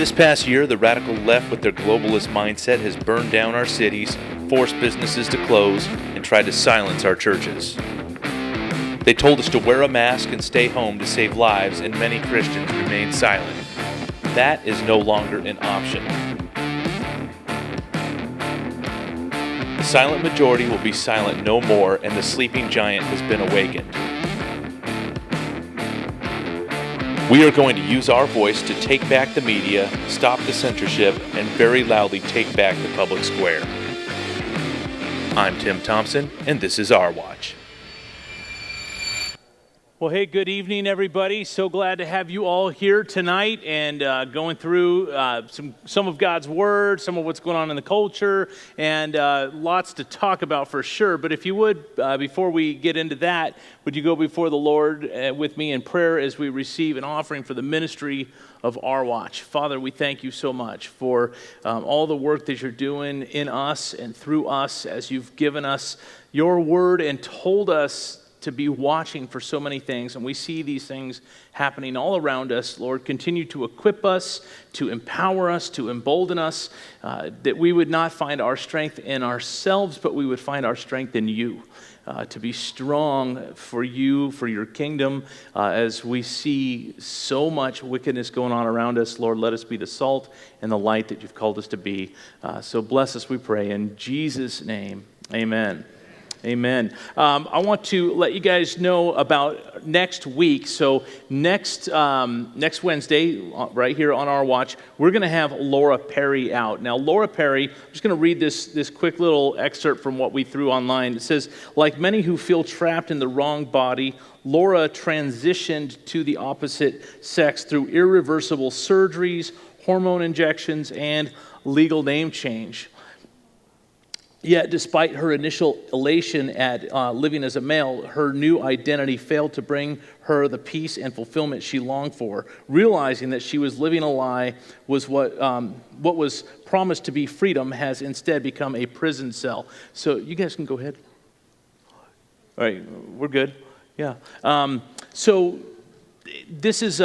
This past year, the radical left with their globalist mindset has burned down our cities, forced businesses to close, and tried to silence our churches. They told us to wear a mask and stay home to save lives, and many Christians remain silent. That is no longer an option. The silent majority will be silent no more, and the sleeping giant has been awakened. We are going to use our voice to take back the media, stop the censorship, and very loudly take back the public square. I'm Tim Thompson, and this is Our Watch. Well, hey, good evening, everybody. So glad to have you all here tonight and going through some of God's Word, some of what's going on in the culture, and lots to talk about for sure. But if you would, before we get into that, would you go before the Lord with me in prayer as we receive an offering for the ministry of Our Watch? Father, we thank you so much for all the work that you're doing in us and through us as you've given us your Word and told us to be watching for so many things, and we see these things happening all around us. Lord, continue to equip us, to empower us, to embolden us, that we would not find our strength in ourselves, but we would find our strength in you, to be strong for you, for your kingdom, as we see so much wickedness going on around us. Lord, let us be the salt and the light that you've called us to be. So bless us, we pray, in Jesus' name, amen. Amen. I want to let you guys know about next week. So next Wednesday, right here on Our Watch, we're going to have Laura Perry out. Now, Laura Perry, I'm just going to read this quick little excerpt from what we threw online. It says, like many who feel trapped in the wrong body, Laura transitioned to the opposite sex through irreversible surgeries, hormone injections, and legal name change. Yet, despite her initial elation at living as a male, her new identity failed to bring her the peace and fulfillment she longed for. Realizing that she was living a lie, was what was promised to be freedom has instead become a prison cell. So you guys can go ahead. All right, we're good. Yeah. So this is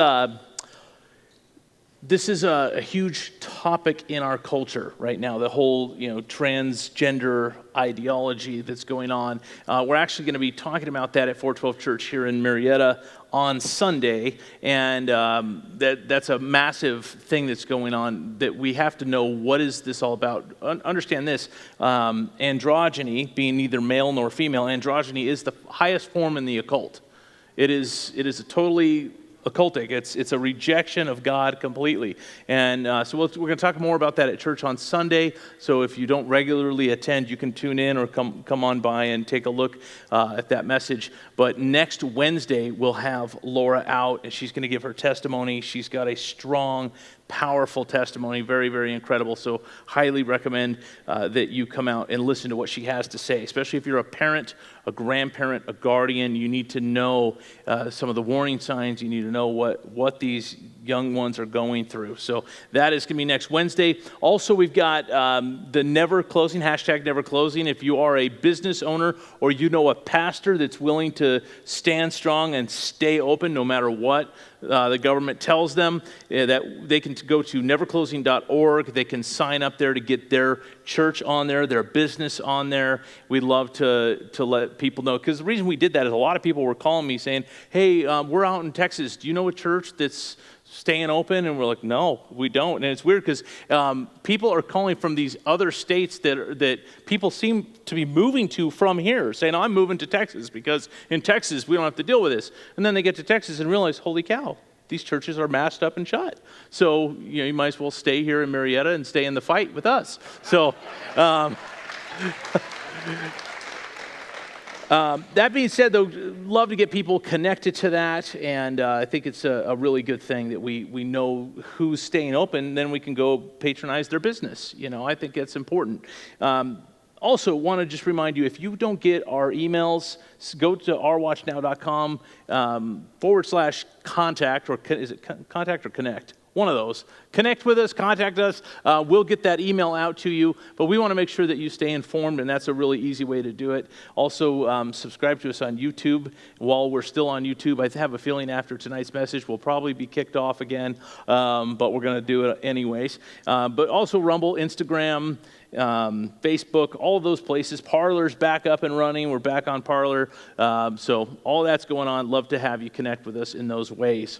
a huge topic in our culture right now, the whole, transgender ideology that's going on. We're actually going to be talking about that at 412 Church here in Marietta on Sunday, and that's a massive thing that's going on that we have to know, what is this all about? Understand this, androgyny, being neither male nor female, androgyny is the highest form in the occult. It is a totally occultic. It's a rejection of God completely. And so we're going to talk more about that at church on Sunday. So if you don't regularly attend, you can tune in or come on by and take a look at that message. But next Wednesday, we'll have Laura out, and she's going to give her testimony. She's got a strong, powerful testimony, very, very incredible. So highly recommend that you come out and listen to what she has to say, especially if you're a parent, a grandparent, a guardian. You need to know some of the warning signs. You need to know what these young ones are going through. So that is going to be next Wednesday. Also, we've got the Never Closing, hashtag Never Closing. If you are a business owner or you know a pastor that's willing to stand strong and stay open no matter what the government tells them, that they can go to neverclosing.org. They can sign up there to get their church on there, their business on there. We'd love to let people know, because the reason we did that is a lot of people were calling me saying, hey, we're out in Texas. Do you know a church that's staying open? And we're like, no, we don't. And it's weird because people are calling from these other states that people seem to be moving to from here, saying, I'm moving to Texas because in Texas we don't have to deal with this. And then they get to Texas and realize, holy cow, these churches are masked up and shut. So you might as well stay here in Marietta and stay in the fight with us. So that being said, though, love to get people connected to that, and I think it's a really good thing that we know who's staying open, then we can go patronize their business. I think that's important. Also, want to just remind you, if you don't get our emails, go to ourwatchnow.com /contact, or is it contact or connect? one of those. Connect with us, contact us. We'll get that email out to you, but we want to make sure that you stay informed, and that's a really easy way to do it. Also, subscribe to us on YouTube. While we're still on YouTube, I have a feeling after tonight's message we'll probably be kicked off again, but we're going to do it anyways. But also Rumble, Instagram, Facebook, all of those places. Parler's back up and running. We're back on Parler. So all that's going on. Love to have you connect with us in those ways.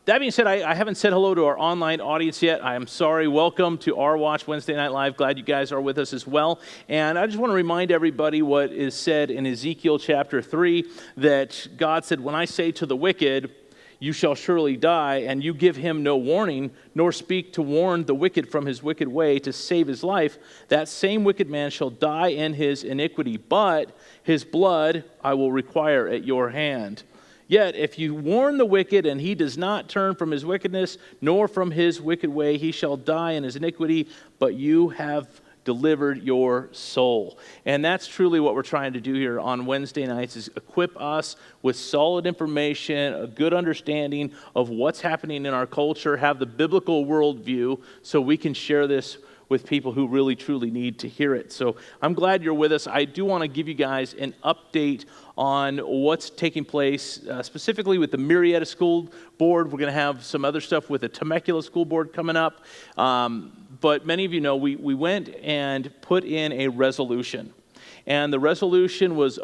That being said, I haven't said hello to our online audience yet. I am sorry. Welcome to Our Watch Wednesday Night Live. Glad you guys are with us as well. And I just want to remind everybody what is said in Ezekiel chapter 3, that God said, when I say to the wicked, you shall surely die, and you give him no warning, nor speak to warn the wicked from his wicked way to save his life, that same wicked man shall die in his iniquity, but his blood I will require at your hand. Yet if you warn the wicked, and he does not turn from his wickedness, nor from his wicked way, he shall die in his iniquity, but you have delivered your soul. And that's truly what we're trying to do here on Wednesday nights, is equip us with solid information, a good understanding of what's happening in our culture, have the biblical worldview so we can share this with people who really truly need to hear it. So I'm glad you're with us. I do want to give you guys an update on what's taking place, specifically with the Marietta School Board. We're going to have some other stuff with the Temecula School Board coming up. But many of you know we went and put in a resolution. And the resolution was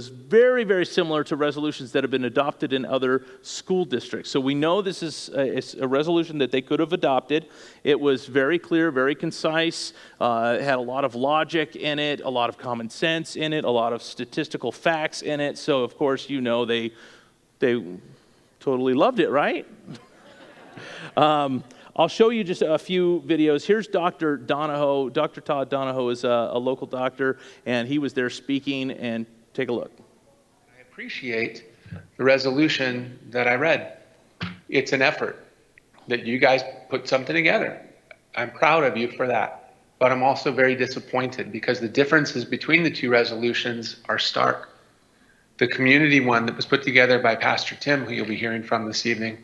very, very similar to resolutions that have been adopted in other school districts. So we know this is a resolution that they could have adopted. It was very clear, very concise. It had a lot of logic in it, a lot of common sense in it, a lot of statistical facts in it. So, of course, you know they totally loved it, right? I'll show you just a few videos. Here's Dr. Donahoe. Dr. Todd Donahoe is a local doctor, and he was there speaking, and take a look. I appreciate the resolution that I read. It's an effort that you guys put something together. I'm proud of you for that, but I'm also very disappointed because the differences between the two resolutions are stark. The community one that was put together by Pastor Tim, who you'll be hearing from this evening,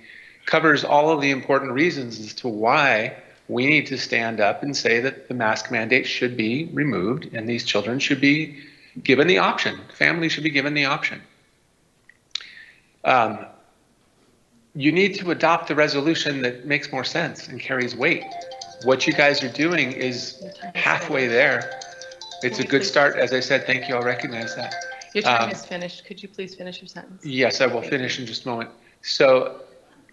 covers all of the important reasons as to why we need to stand up and say that the mask mandate should be removed and these children should be given the option. Families should be given the option. You need to adopt a resolution that makes more sense and carries weight. What you guys are doing is halfway there. It's a good start. As I said, thank you. I'll recognize that. Your time is finished. Could you please finish your sentence? Yes, I will finish in just a moment. So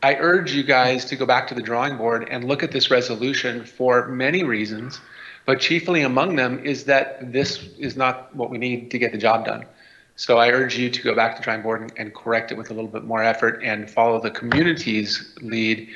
I urge you guys to go back to the drawing board and look at this resolution for many reasons, but chiefly among them is that this is not what we need to get the job done. So I urge you to go back to the drawing board and correct it with a little bit more effort and follow the community's lead.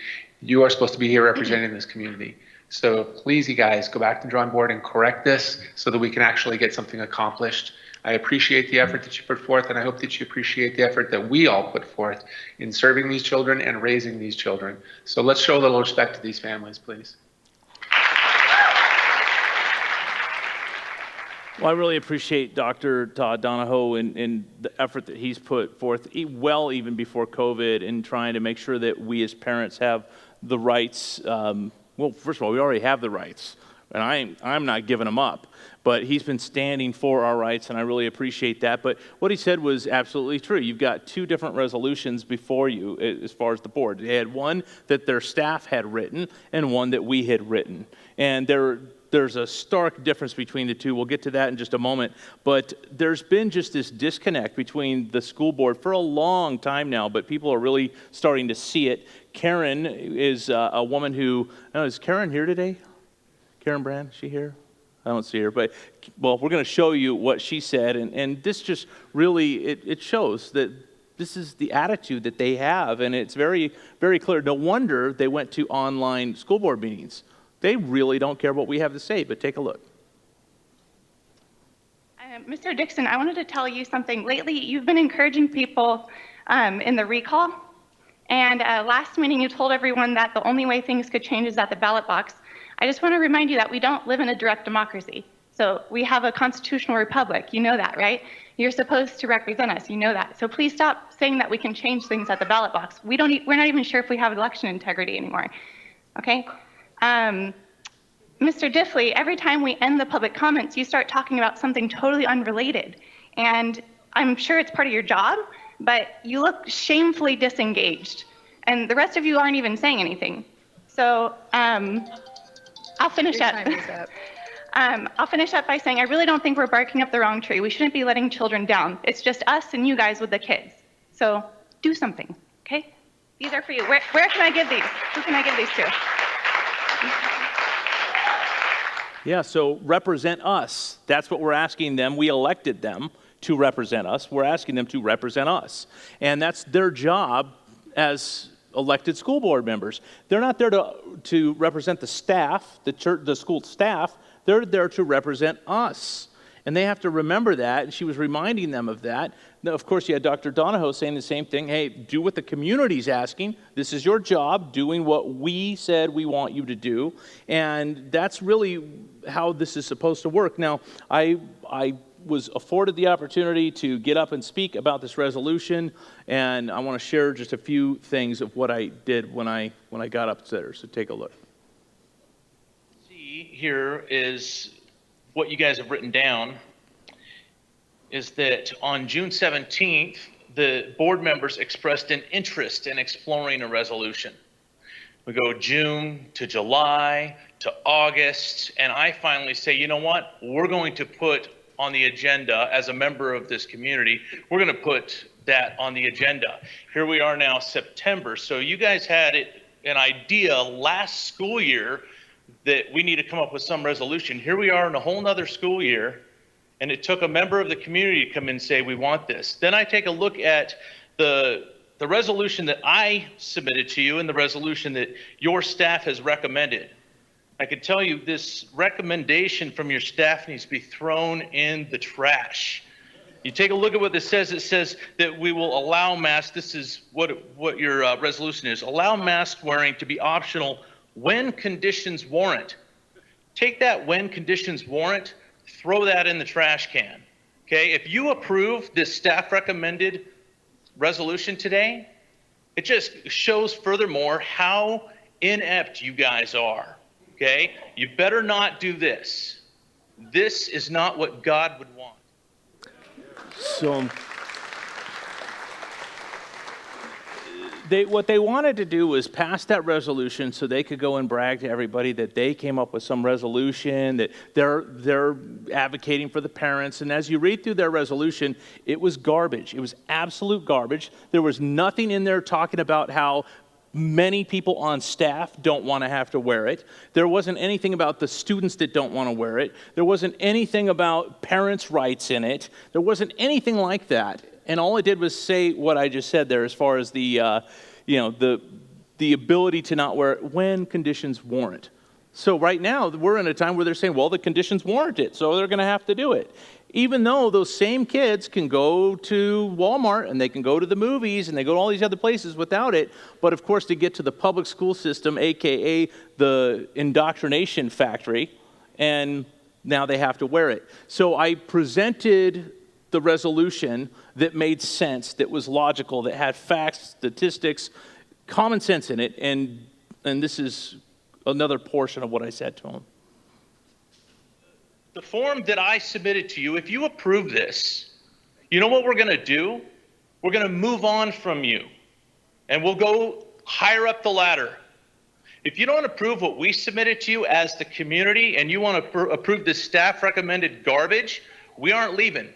You are supposed to be here representing this community. So please, you guys, go back to the drawing board and correct this so that we can actually get something accomplished. I appreciate the effort that you put forth, and I hope that you appreciate the effort that we all put forth in serving these children and raising these children. So let's show a little respect to these families, please. Well, I really appreciate Dr. Todd Donahoe and the effort that he's put forth, well even before COVID, in trying to make sure that we as parents have the rights. Well, first of all, we already have the rights, and I'm not giving them up. But he's been standing for our rights, and I really appreciate that. But what he said was absolutely true. You've got two different resolutions before you as far as the board. They had one that their staff had written and one that we had written. And there's a stark difference between the two. We'll get to that in just a moment. But there's been just this disconnect between the school board for a long time now, but people are really starting to see it. Karen is a woman who, I don't know, is Karen here today? Karen Brand, is she here? I don't see her, but, well, we're going to show you what she said, and this just really, it shows that this is the attitude that they have, and it's very, very clear. No wonder they went to online school board meetings. They really don't care what we have to say, but take a look. Mr. Dixon, I wanted to tell you something. Lately, you've been encouraging people in the recall, and last meeting you told everyone that the only way things could change is at the ballot box. I just want to remind you that we don't live in a direct democracy. So we have a constitutional republic. You know that, right? You're supposed to represent us. You know that. So please stop saying that we can change things at the ballot box. We're not even sure if we have election integrity anymore. Okay? Mr. Diffley, every time we end the public comments, you start talking about something totally unrelated. And I'm sure it's part of your job, but you look shamefully disengaged. And the rest of you aren't even saying anything. So I'll finish up. I'll finish up by saying I really don't think we're barking up the wrong tree. We shouldn't be letting children down. It's just us and you guys with the kids. So do something, okay? These are for you. Where can I give these? Who can I give these to? Yeah, so represent us. That's what we're asking them. We elected them to represent us. We're asking them to represent us. And that's their job as elected school board members. They're not there to represent the staff, the school staff. They're there to represent us. And they have to remember that, and she was reminding them of that. Now, of course, you had Dr. Donahoe saying the same thing. Hey, do what the community's asking. This is your job, doing what we said we want you to do. And that's really how this is supposed to work. Now, I was afforded the opportunity to get up and speak about this resolution, and I want to share just a few things of what I did when I got up there. So take a look. Here is what you guys have written down, is that on June 17th, the board members expressed an interest in exploring a resolution. We go June to July to August, and I finally say, you know what? We're going to put on the agenda as a member of this community, we're going to put that on the agenda. Here we are now, September. So you guys had an idea last school year that we need to come up with some resolution. Here we are in a whole nother school year, and it took a member of the community to come in and say, we want this. Then I take a look at the resolution that I submitted to you and the resolution that your staff has recommended. I can tell you this recommendation from your staff needs to be thrown in the trash. You take a look at what this says. It says that we will allow masks. This is what your resolution is. Allow mask wearing to be optional when conditions warrant. Take that when conditions warrant, throw that in the trash can. Okay, if you approve this staff recommended resolution today, it just shows furthermore how inept you guys are. Okay, you better not do this. This is not what God would want. So what they wanted to do was pass that resolution so they could go and brag to everybody that they came up with some resolution, that they're advocating for the parents. And as you read through their resolution, it was garbage. It was absolute garbage. There was nothing in there talking about how many people on staff don't want to have to wear it. There wasn't anything about the students that don't want to wear it. There wasn't anything about parents' rights in it. There wasn't anything like that. And all it did was say what I just said there as far as the ability to not wear it when conditions warrant. So right now, we're in a time where they're saying, well, the conditions warrant it, so they're going to have to do it. Even though those same kids can go to Walmart and they can go to the movies and they go to all these other places without it. But of course, to get to the public school system, AKA the indoctrination factory, and now they have to wear it. So I presented the resolution that made sense, that was logical, that had facts, statistics, common sense in it, and this is another portion of what I said to them. The form that I submitted to you, if you approve this, you know what we're going to do? We're going to move on from you, and we'll go higher up the ladder. If you don't approve what we submitted to you as the community, and you want to approve this staff recommended garbage, we aren't leaving.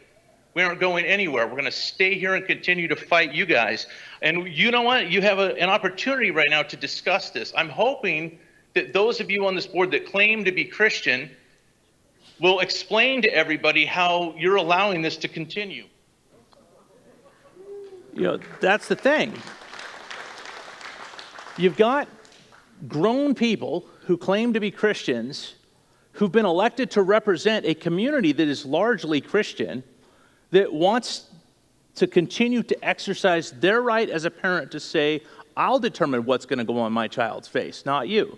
We aren't going anywhere. We're going to stay here and continue to fight you guys. And you know what? You have an opportunity right now to discuss this. I'm hoping that those of you on this board that claim to be Christian will explain to everybody how you're allowing this to continue. You know, that's the thing. You've got grown people who claim to be Christians who've been elected to represent a community that is largely Christian, that wants to continue to exercise their right as a parent to say, I'll determine what's going to go on my child's face, not you.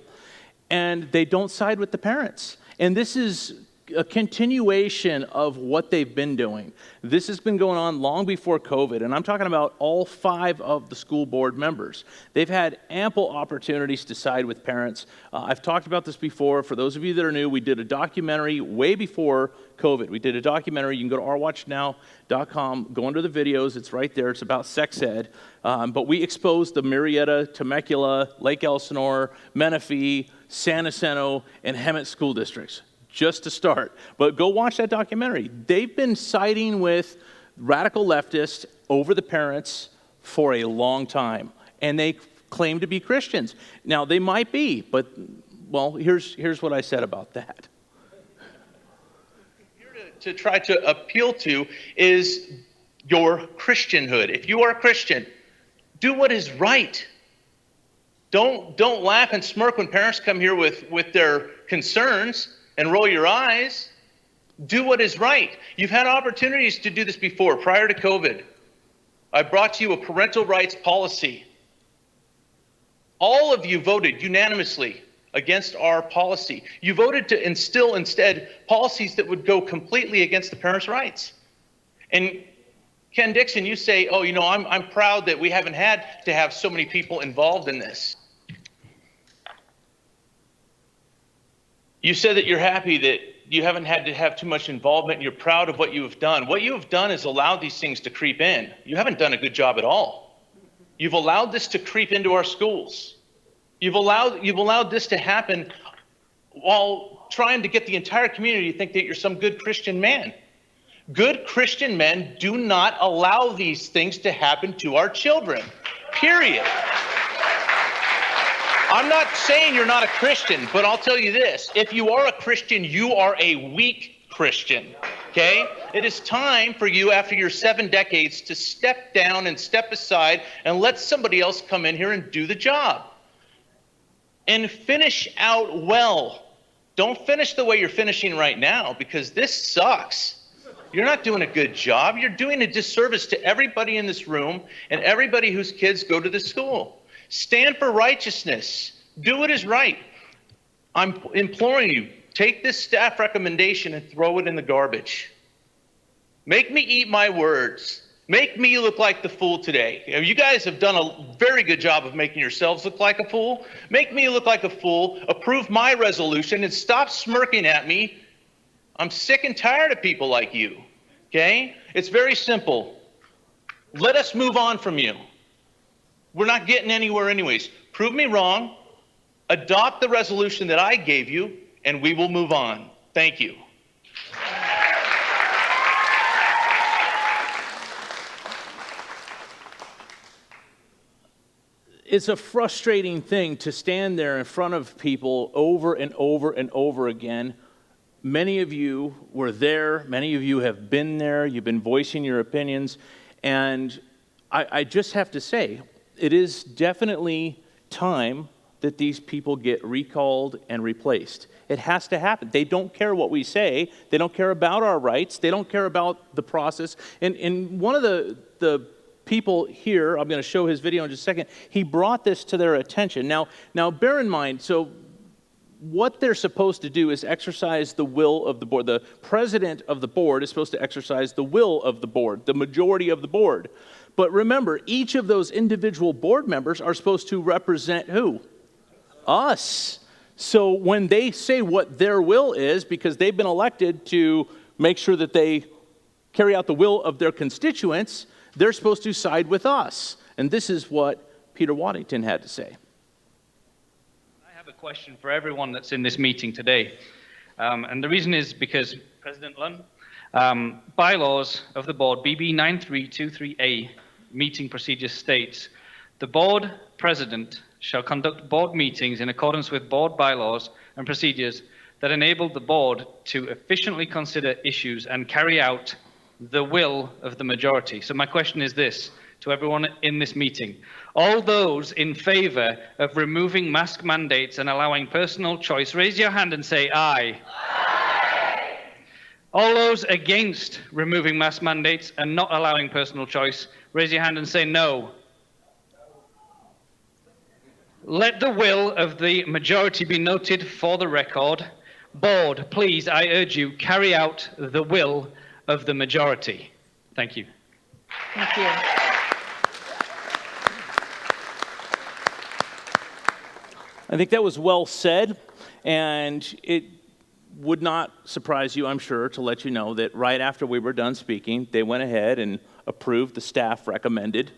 And they don't side with the parents. And this is a continuation of what they've been doing. This has been going on long before COVID, and I'm talking about all 5 of the school board members. They've had ample opportunities to side with parents. I've talked about this before. For those of you that are new, we did a documentary way before COVID. We did a documentary. You can go to ourwatchnow.com, go under the videos. It's right there. It's about sex ed. But we exposed the Marietta, Temecula, Lake Elsinore, Menifee, San Jacinto, and Hemet school districts, just to start. But go watch that documentary. They've been siding with radical leftists over the parents for a long time, and they claim to be Christians. Now, they might be, but, well, here's what I said about that. Here to try to appeal to is your Christianhood. If you are a Christian, do what is right. Don't laugh and smirk when parents come here with their concerns and roll your eyes. Do what is right. You've had opportunities to do this before, prior to COVID. I brought to you a parental rights policy. All of you voted unanimously against our policy. You voted to instill instead policies that would go completely against the parents' rights. And Ken Dixon, you say, oh, you know, I'm proud that we haven't had to have so many people involved in this. You said that you're happy that you haven't had to have too much involvement and you're proud of what you have done. What you have done is allowed these things to creep in. You haven't done a good job at all. You've allowed this to creep into our schools. You've allowed this to happen while trying to get the entire community to think that you're some good Christian man. Good Christian men do not allow these things to happen to our children, period. I'm not saying you're not a Christian, but I'll tell you this. If you are a Christian, you are a weak Christian, okay? It is time for you, after your 7 decades, to step down and step aside and let somebody else come in here and do the job. And finish out well. Don't finish the way you're finishing right now, because this sucks. You're not doing a good job. You're doing a disservice to everybody in this room and everybody whose kids go to this school. Stand for righteousness. Do what is right. I'm imploring you, take this staff recommendation and throw it in the garbage. Make me eat my words. Make me look like the fool today. You guys have done a very good job of making yourselves look like a fool. Make me look like a fool. Approve my resolution and stop smirking at me. I'm sick and tired of people like you, okay? It's very simple. Let us move on from you. We're not getting anywhere anyways. Prove me wrong, adopt the resolution that I gave you, and we will move on. Thank you. It's a frustrating thing to stand there in front of people over and over and over again. Many of you were there. Many of you have been there. You've been voicing your opinions. And I just have to say, it is definitely time that these people get recalled and replaced. It has to happen. They don't care what we say. They don't care about our rights. They don't care about the process. And one of the people here, I'm going to show his video in just a second, he brought this to their attention. Now bear in mind, so what they're supposed to do is exercise the will of the board. The president of the board is supposed to exercise the will of the board, the majority of the board. But remember, each of those individual board members are supposed to represent who? Us. So when they say what their will is, because they've been elected to make sure that they carry out the will of their constituents, they're supposed to side with us. And this is what Peter Waddington had to say. I have a question for everyone that's in this meeting today. And the reason is because President Lund, bylaws of the board, BB 9323A, meeting procedure states, the board president shall conduct board meetings in accordance with board bylaws and procedures that enable the board to efficiently consider issues and carry out the will of the majority. So my question is this to everyone in this meeting. All those in favor of removing mask mandates and allowing personal choice, raise your hand and say aye. Aye. All those against removing mask mandates and not allowing personal choice, raise your hand and say no. Let the will of the majority be noted for the record. Board, please, I urge you, carry out the will of the majority. Thank you. Thank you. I think that was well said, and it would not surprise you, I'm sure, to let you know that right after we were done speaking, they went ahead and approved the staff recommended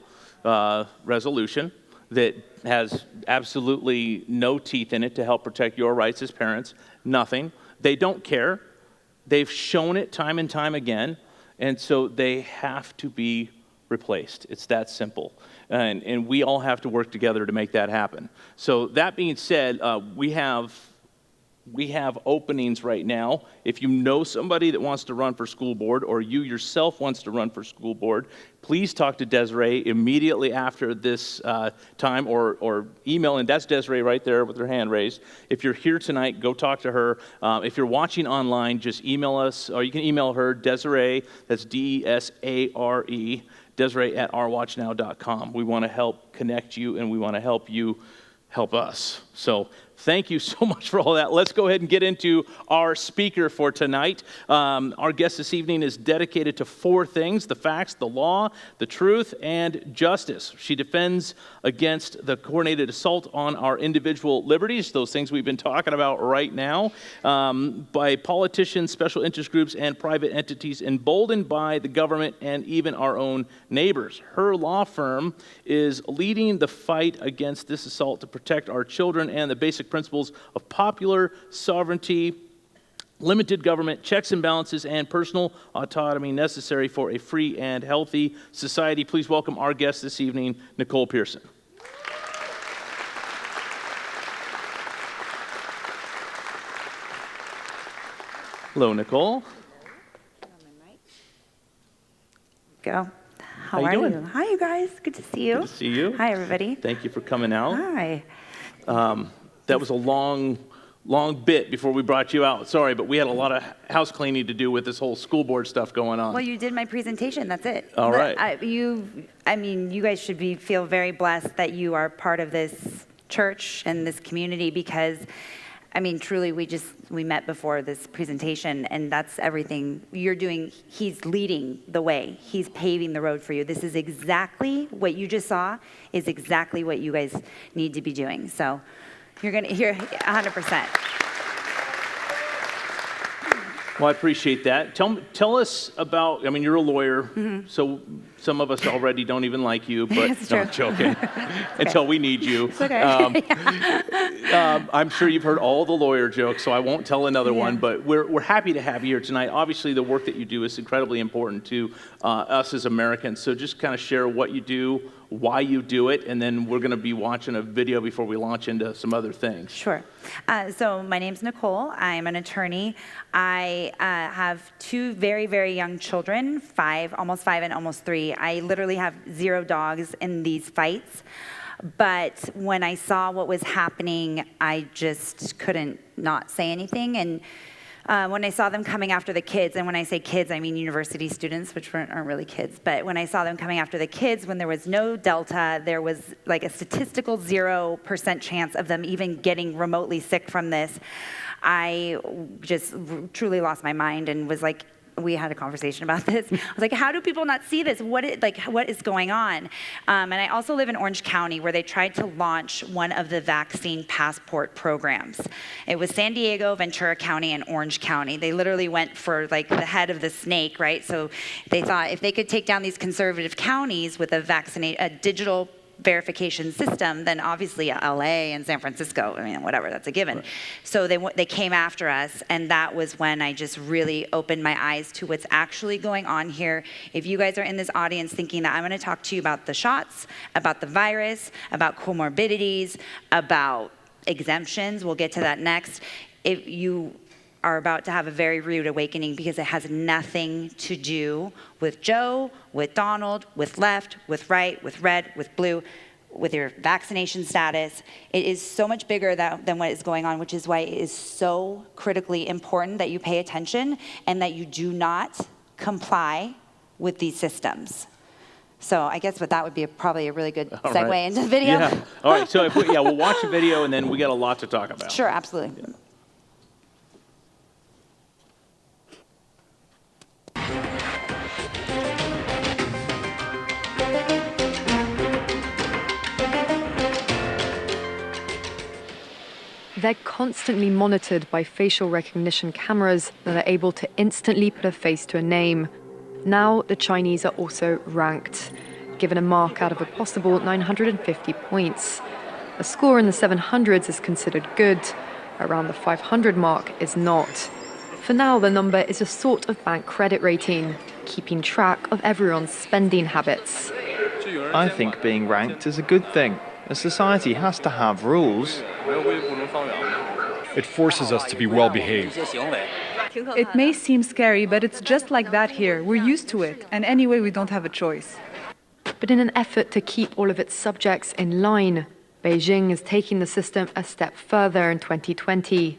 resolution that has absolutely no teeth in it to help protect your rights as parents. Nothing. They don't care. They've shown it time and time again, and so they have to be replaced. It's that simple. And we all have to work together to make that happen. So that being said, we have openings right now. If you know somebody that wants to run for school board, or you yourself wants to run for school board, please talk to Desiree immediately after this time, or email, and that's Desiree right there with her hand raised. If you're here tonight, go talk to her. If you're watching online, just email us, or you can email her, Desiree, that's Desare, Desiree@ourwatchnow.com. We want to help connect you, and we want to help you help us. So thank you so much for all that. Let's go ahead and get into our speaker for tonight. Our guest this evening is dedicated to 4 things: the facts, the law, the truth, and justice. She defends against the coordinated assault on our individual liberties, those things we've been talking about right now, by politicians, special interest groups, and private entities emboldened by the government and even our own neighbors. Her law firm is leading the fight against this assault to protect our children and the basic principles of popular sovereignty, limited government, checks and balances, and personal autonomy necessary for a free and healthy society. Please welcome our guest this evening, Nicole Pearson. Hello, Nicole. Go. How you are doing? you? Hi, you guys. Good to see you. Good to see you. Hi, everybody. Thank you for coming out. Hi. That was a long bit before we brought you out. Sorry, but we had a lot of house cleaning to do with this whole school board stuff going on. Well, you did my presentation. That's it. All right. You guys should feel very blessed that you are part of this church and this community, because, truly, we met before this presentation, and that's everything you're doing. He's leading the way. He's paving the road for you. This is exactly what you just saw is exactly what you guys need to be doing. So you're going to hear 100%. Well, I appreciate that. Tell us about, you're a lawyer, so some of us already don't even like you, but It's no, true. I'm joking, until we need you. It's okay. I'm sure you've heard all the lawyer jokes, so I won't tell another one, but we're happy to have you here tonight. Obviously, the work that you do is incredibly important to us as Americans, so just kind of share what you do, why you do it, and then we're going to be watching a video before we launch into some other things. Sure. So my name's Nicole. I'm an attorney. I have 2 very, very young children, almost 5 and almost 3. I literally have 0 dogs in these fights. But when I saw what was happening, I just couldn't not say anything. And when I saw them coming after the kids, and when I say kids, I mean university students, which aren't really kids, but when I saw them coming after the kids, when there was no Delta, there was like a statistical 0% chance of them even getting remotely sick from this, I just truly lost my mind and was like, we had a conversation about this. I was like, how do people not see this? What is going on? And I also live in Orange County, where they tried to launch one of the vaccine passport programs. It was San Diego, Ventura County, and Orange County. They literally went for the head of the snake, right? So they thought if they could take down these conservative counties with a digital verification system, then obviously LA and San Francisco, whatever, that's a given. Right. So they came after us, and that was when I just really opened my eyes to what's actually going on here. If you guys are in this audience thinking that I'm going to talk to you about the shots, about the virus, about comorbidities, about exemptions, we'll get to that next. If you are about to have a very rude awakening, because it has nothing to do with Joe, with Donald, with left, with right, with red, with blue, with your vaccination status. It is so much bigger than what is going on, which is why it is so critically important that you pay attention and that you do not comply with these systems. So I guess that would be probably a really good segue into the video. Yeah. All right. So we'll watch the video, and then we got a lot to talk about. Sure, absolutely. Yeah. They're constantly monitored by facial recognition cameras that are able to instantly put a face to a name. Now, the Chinese are also ranked, given a mark out of a possible 950 points. A score in the 700s is considered good. Around the 500 mark is not. For now, the number is a sort of bank credit rating, keeping track of everyone's spending habits. I think being ranked is a good thing. A society has to have rules. It forces us to be well behaved. It may seem scary, but it's just like that here. We're used to it, and anyway, we don't have a choice. But in an effort to keep all of its subjects in line, Beijing is taking the system a step further in 2020.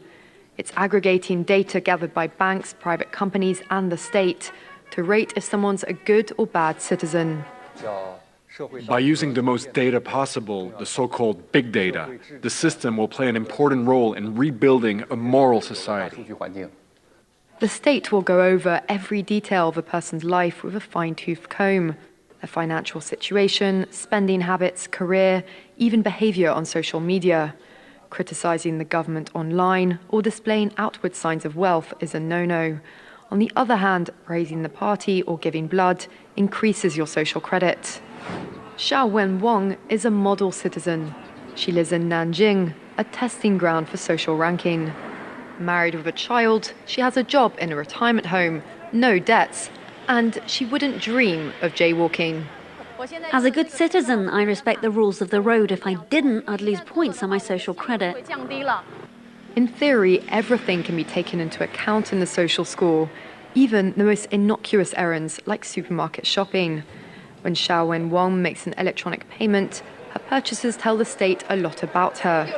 It's aggregating data gathered by banks, private companies, and the state to rate if someone's a good or bad citizen. By using the most data possible, the so-called big data, the system will play an important role in rebuilding a moral society. The state will go over every detail of a person's life with a fine-tooth comb. Their financial situation, spending habits, career, even behavior on social media. Criticizing the government online or displaying outward signs of wealth is a no-no. On the other hand, praising the party or giving blood increases your social credit. Xiao Wen Wang is a model citizen. She lives in Nanjing, a testing ground for social ranking. Married with a child, she has a job in a retirement home, no debts, and she wouldn't dream of jaywalking. As a good citizen, I respect the rules of the road. If I didn't, I'd lose points on my social credit. In theory, everything can be taken into account in the social score, even the most innocuous errands like supermarket shopping. When Xiao Wen Wang makes an electronic payment, her purchases tell the state a lot about her.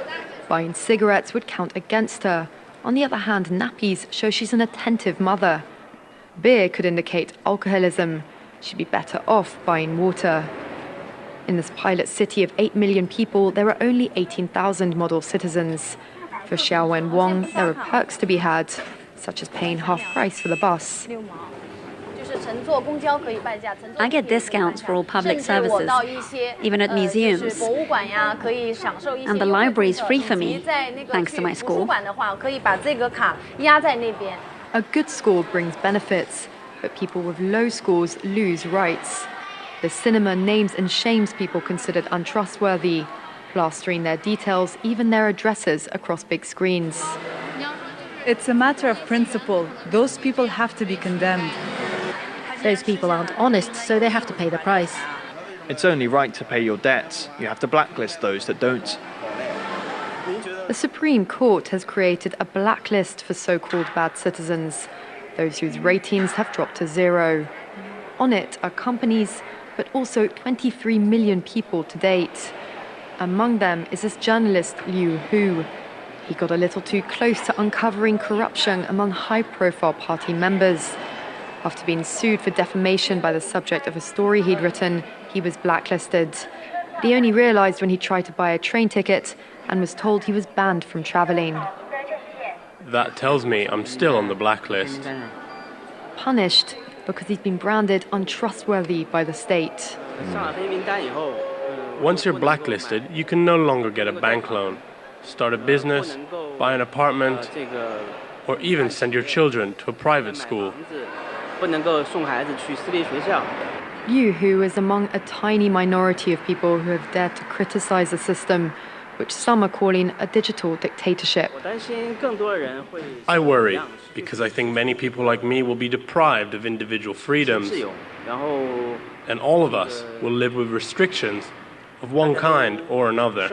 Buying cigarettes would count against her. On the other hand, nappies show she's an attentive mother. Beer could indicate alcoholism. She'd be better off buying water. In this pilot city of 8 million people, there are only 18,000 model citizens. For Xiao Wen Wang, there are perks to be had, such as paying half price for the bus. I get discounts for all public services, even at museums. And the library is free for me, thanks to my score. A good score brings benefits, but people with low scores lose rights. The cinema names and shames people considered untrustworthy, plastering their details, even their addresses, across big screens. It's a matter of principle. Those people have to be condemned. Those people aren't honest, so they have to pay the price. It's only right to pay your debts. You have to blacklist those that don't. The Supreme Court has created a blacklist for so-called bad citizens, those whose ratings have dropped to 0. On it are companies, but also 23 million people to date. Among them is this journalist Liu Hu. He got a little too close to uncovering corruption among high-profile party members. After being sued for defamation by the subject of a story he'd written, he was blacklisted. He only realized when he tried to buy a train ticket and was told he was banned from traveling. That tells me I'm still on the blacklist. Punished because he's been branded untrustworthy by the state. Once you're blacklisted, you can no longer get a bank loan, start a business, buy an apartment, or even send your children to a private school. Liu Hu is among a tiny minority of people who have dared to criticize the system, which some are calling a digital dictatorship. I worry, because I think many people like me will be deprived of individual freedoms, and all of us will live with restrictions of one kind or another.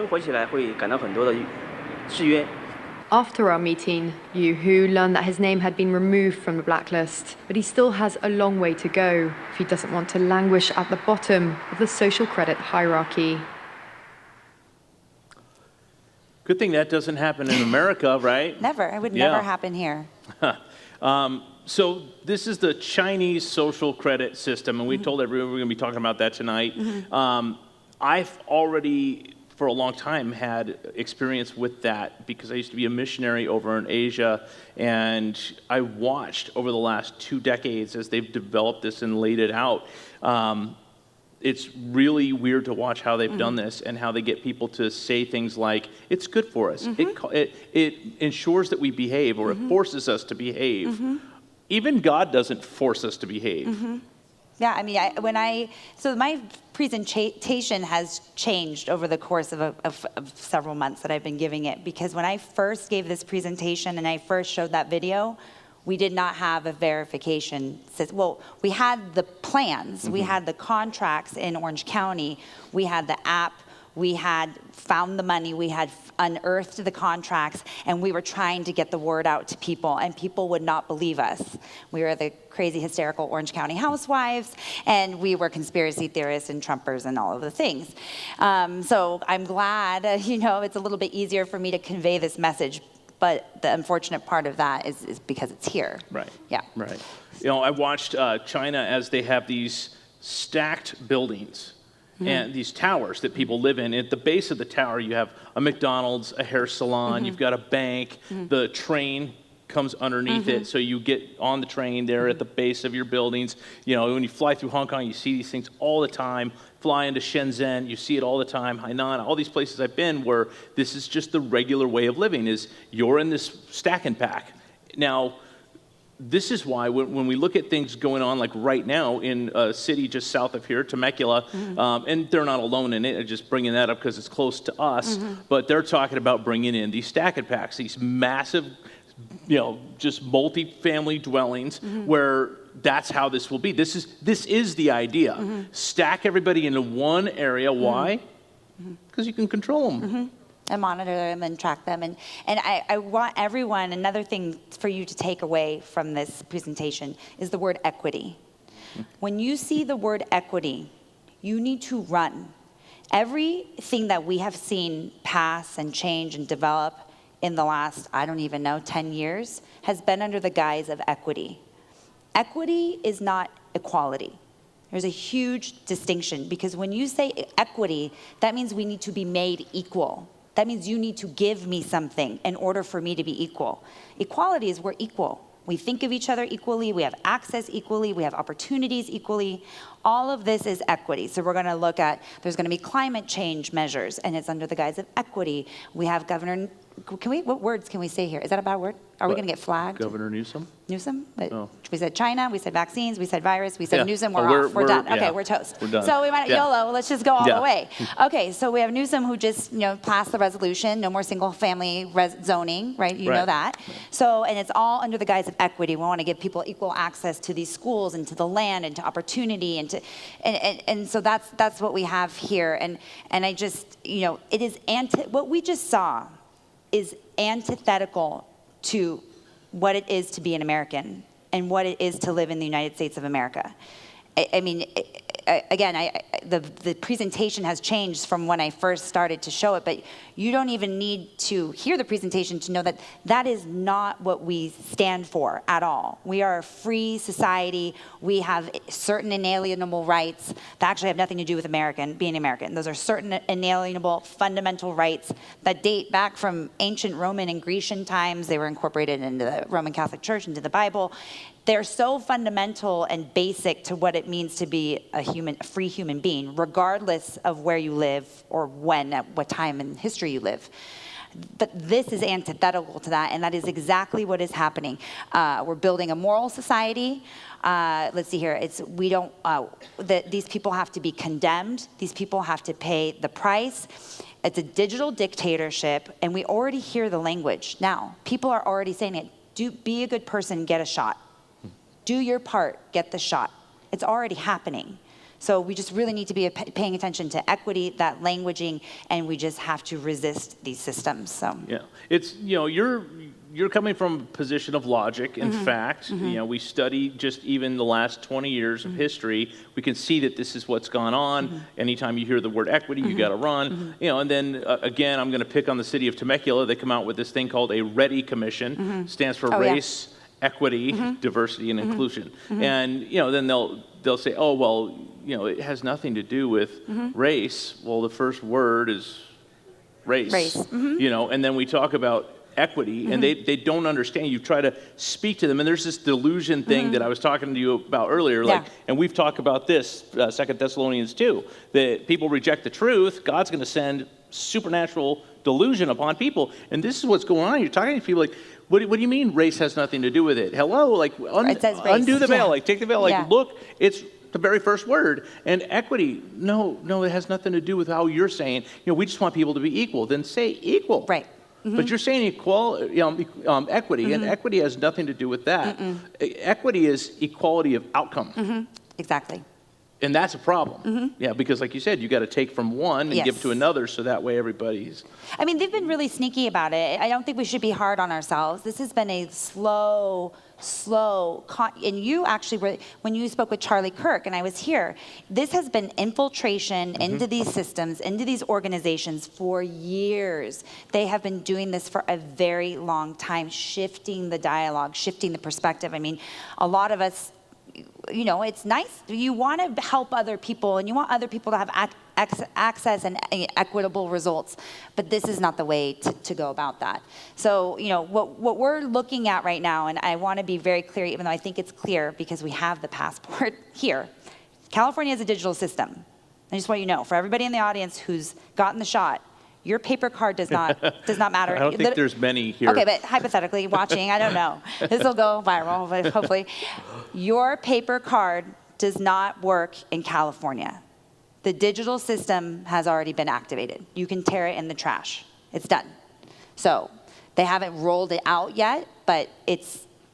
After our meeting, Liu Hu learned that his name had been removed from the blacklist, but he still has a long way to go if he doesn't want to languish at the bottom of the social credit hierarchy. Good thing that doesn't happen in America, right? Never. It would never happen here. So this is the Chinese social credit system, and we told everyone we're going to be talking about that tonight. I've already, for a long time, had experience with that because I used to be a missionary over in Asia, and I watched over the last 2 decades as they've developed this and laid it out. it's really weird to watch how they've done this and how they get people to say things like, it's good for us. It ensures that we behave, or it forces us to behave. Even God doesn't force us to behave. Yeah, I mean, so my presentation has changed over the course of several months that I've been giving it, because when I first gave this presentation and I first showed that video, we did not have a verification system. Well, we had the plans, we had the contracts in Orange County, we had the app, we had found the money, we had unearthed the contracts, and we were trying to get the word out to people, and people would not believe us. We were the crazy, hysterical Orange County housewives, and we were conspiracy theorists and Trumpers and all of the things. So I'm glad, it's a little bit easier for me to convey this message, but the unfortunate part of that is because it's here. Right. Yeah. Right. I watched China as they have these stacked buildings and these towers that people live in. At the base of the tower, you have a McDonald's, a hair salon, you've got a bank, the train comes underneath it, so you get on the train there at the base of your buildings. When you fly through Hong Kong, you see these things all the time. Fly into Shenzhen, you see it all the time. Hainan, all these places I've been where this is just the regular way of living, is you're in this stack and pack. Now, this is why when we look at things going on like right now in a city just south of here, Temecula, and they're not alone in it, I'm just bringing that up because it's close to us, but they're talking about bringing in these stack and packs, these massive, just multi-family dwellings where that's how this will be. This is the idea. Stack everybody into one area. Why? Because you can control them. And monitor them and track them. And I want everyone, another thing for you to take away from this presentation is the word equity. When you see the word equity, you need to run. Everything that we have seen pass and change and develop in the last, 10 years, has been under the guise of equity. Equity is not equality. There's a huge distinction, because when you say equity, that means we need to be made equal. That means you need to give me something in order for me to be equal. Equality is we're equal. We think of each other equally, we have access equally, we have opportunities equally. All of this is equity. So we're going to look at, there's going to be climate change measures, and it's under the guise of equity. We have Governor, what words can we say here? Is that a bad word? Are we going to get flagged? Governor Newsom? Newsom? Oh. We said China, we said vaccines, we said virus, we said Newsom, we're off, we're done. Okay, we're toast. We're done. So we went YOLO, let's just go all the way. Okay, so we have Newsom who just passed the resolution, no more single family zoning, right? You know that. So, and it's all under the guise of equity. We want to give people equal access to these schools and to the land and to opportunity and so that's what we have here. And I just, it is what we just saw is antithetical to what it is to be an American and what it is to live in the United States of America. The presentation has changed from when I first started to show it, but you don't even need to hear the presentation to know that that is not what we stand for at all. We are a free society. We have certain inalienable rights that actually have nothing to do with being American. Those are certain inalienable fundamental rights that date back from ancient Roman and Grecian times. They were incorporated into the Roman Catholic Church, into the Bible. They're so fundamental and basic to what it means to be a free human being, regardless of where you live or at what time in history you live. But this is antithetical to that, and that is exactly what is happening. We're building a moral society. Let's see here. These people have to be condemned. These people have to pay the price. It's a digital dictatorship, and we already hear the language now. People are already saying it. Be a good person, get a shot. Do your part, get the shot. It's already happening. So we just really need to be paying attention to equity, that languaging, and we just have to resist these systems. So yeah, it's you're coming from a position of logic and fact. We study just even the last 20 years of history. We can see that this is what's gone on. Anytime you hear the word equity, you got to run. And then again, I'm going to pick on the city of Temecula. They come out with this thing called a READY Commission. Stands for race, equity, diversity, and inclusion. And then they'll say, oh well, it has nothing to do with race. Well, the first word is race. And then we talk about equity, and they don't understand. You try to speak to them, and there's this delusion thing that I was talking to you about earlier, and we've talked about this, 2 Thessalonians 2, that people reject the truth, God's going to send supernatural delusion upon people, and this is what's going on. You're talking to people like, what do you mean race has nothing to do with it? Hello, like undo the veil, like take the veil, like look, it's the very first word. And equity, no, it has nothing to do with how you're saying, we just want people to be equal. Then say equal. Right. But you're saying equality, equity, and equity has nothing to do with that. Equity is equality of outcome. Exactly. And that's a problem. Yeah, because like you said, you got to take from one and give to another, so that way everybody's... I mean, they've been really sneaky about it. I don't think we should be hard on ourselves. This has been a slow, and you actually were, when you spoke with Charlie Kirk, and I was here, this has been infiltration into these systems, into these organizations for years. They have been doing this for a very long time, shifting the dialogue, shifting the perspective. I mean, a lot of us, it's nice. You want to help other people, and you want other people to have access and equitable results, but this is not the way to go about that. So, what we're looking at right now, and I want to be very clear, even though I think it's clear because we have the passport here. California is a digital system. I just want you to know, for everybody in the audience who's gotten the shot, your paper card does not matter. I don't think there's many here. Okay, but hypothetically, watching, I don't know. This will go viral, but hopefully. Your paper card does not work in California. The digital system has already been activated. You can tear it in the trash. It's done. So they haven't rolled it out yet, but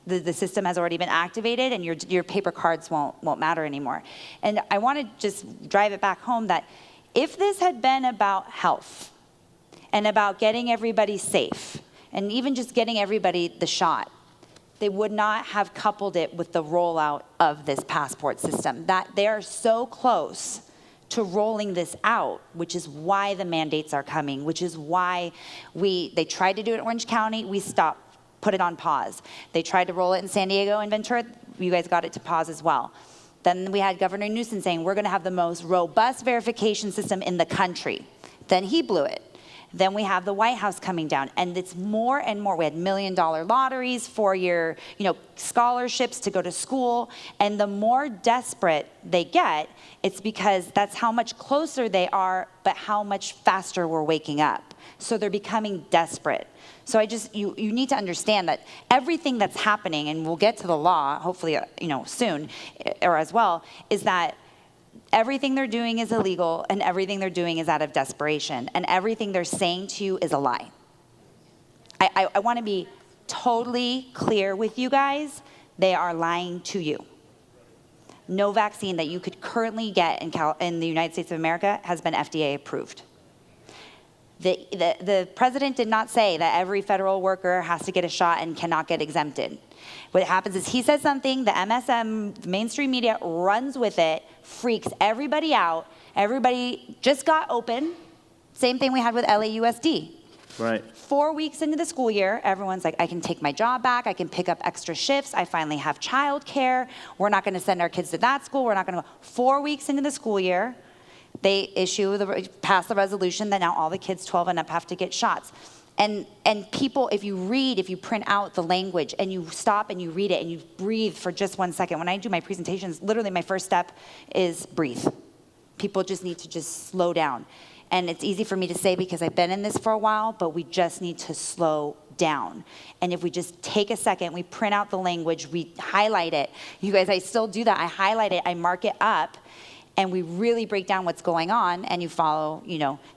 the system has already been activated, and your paper cards won't matter anymore. And I want to just drive it back home that if this had been about health, and about getting everybody safe, and even just getting everybody the shot, they would not have coupled it with the rollout of this passport system. That they are so close to rolling this out, which is why the mandates are coming, which is why they tried to do it in Orange County, we stopped, put it on pause. They tried to roll it in San Diego and Ventura, you guys got it to pause as well. Then we had Governor Newsom saying, we're gonna have the most robust verification system in the country. Then he blew it. Then we have the White House coming down, and it's more and more. We had $1 million lotteries, 4-year, scholarships to go to school, and the more desperate they get, it's because that's how much closer they are, but how much faster we're waking up. So they're becoming desperate. So you need to understand that everything that's happening, and we'll get to the law, hopefully, soon, or as well, is that everything they're doing is illegal, and everything they're doing is out of desperation, and everything they're saying to you is a lie. I want to be totally clear with you guys. They are lying to you. No vaccine that you could currently get in the United States of America has been FDA approved. The president did not say that every federal worker has to get a shot and cannot get exempted. What happens is he says something, the MSM, the mainstream media runs with it, freaks everybody out. Everybody just got open. Same thing we had with LAUSD. Right. 4 weeks into the school year, everyone's like, I can take my job back. I can pick up extra shifts. I finally have childcare. We're not going to send our kids to that school. We're not going to go. 4 weeks into the school year, they pass the resolution that now all the kids 12 and up have to get shots. And people, if you print out the language and you stop and you read it and you breathe for just 1 second. When I do my presentations, literally my first step is breathe. People just need to just slow down. And it's easy for me to say because I've been in this for a while, but we just need to slow down. And if we just take a second, we print out the language, we highlight it. You guys, I still do that. I highlight it, I mark it up, and we really break down what's going on, and you follow,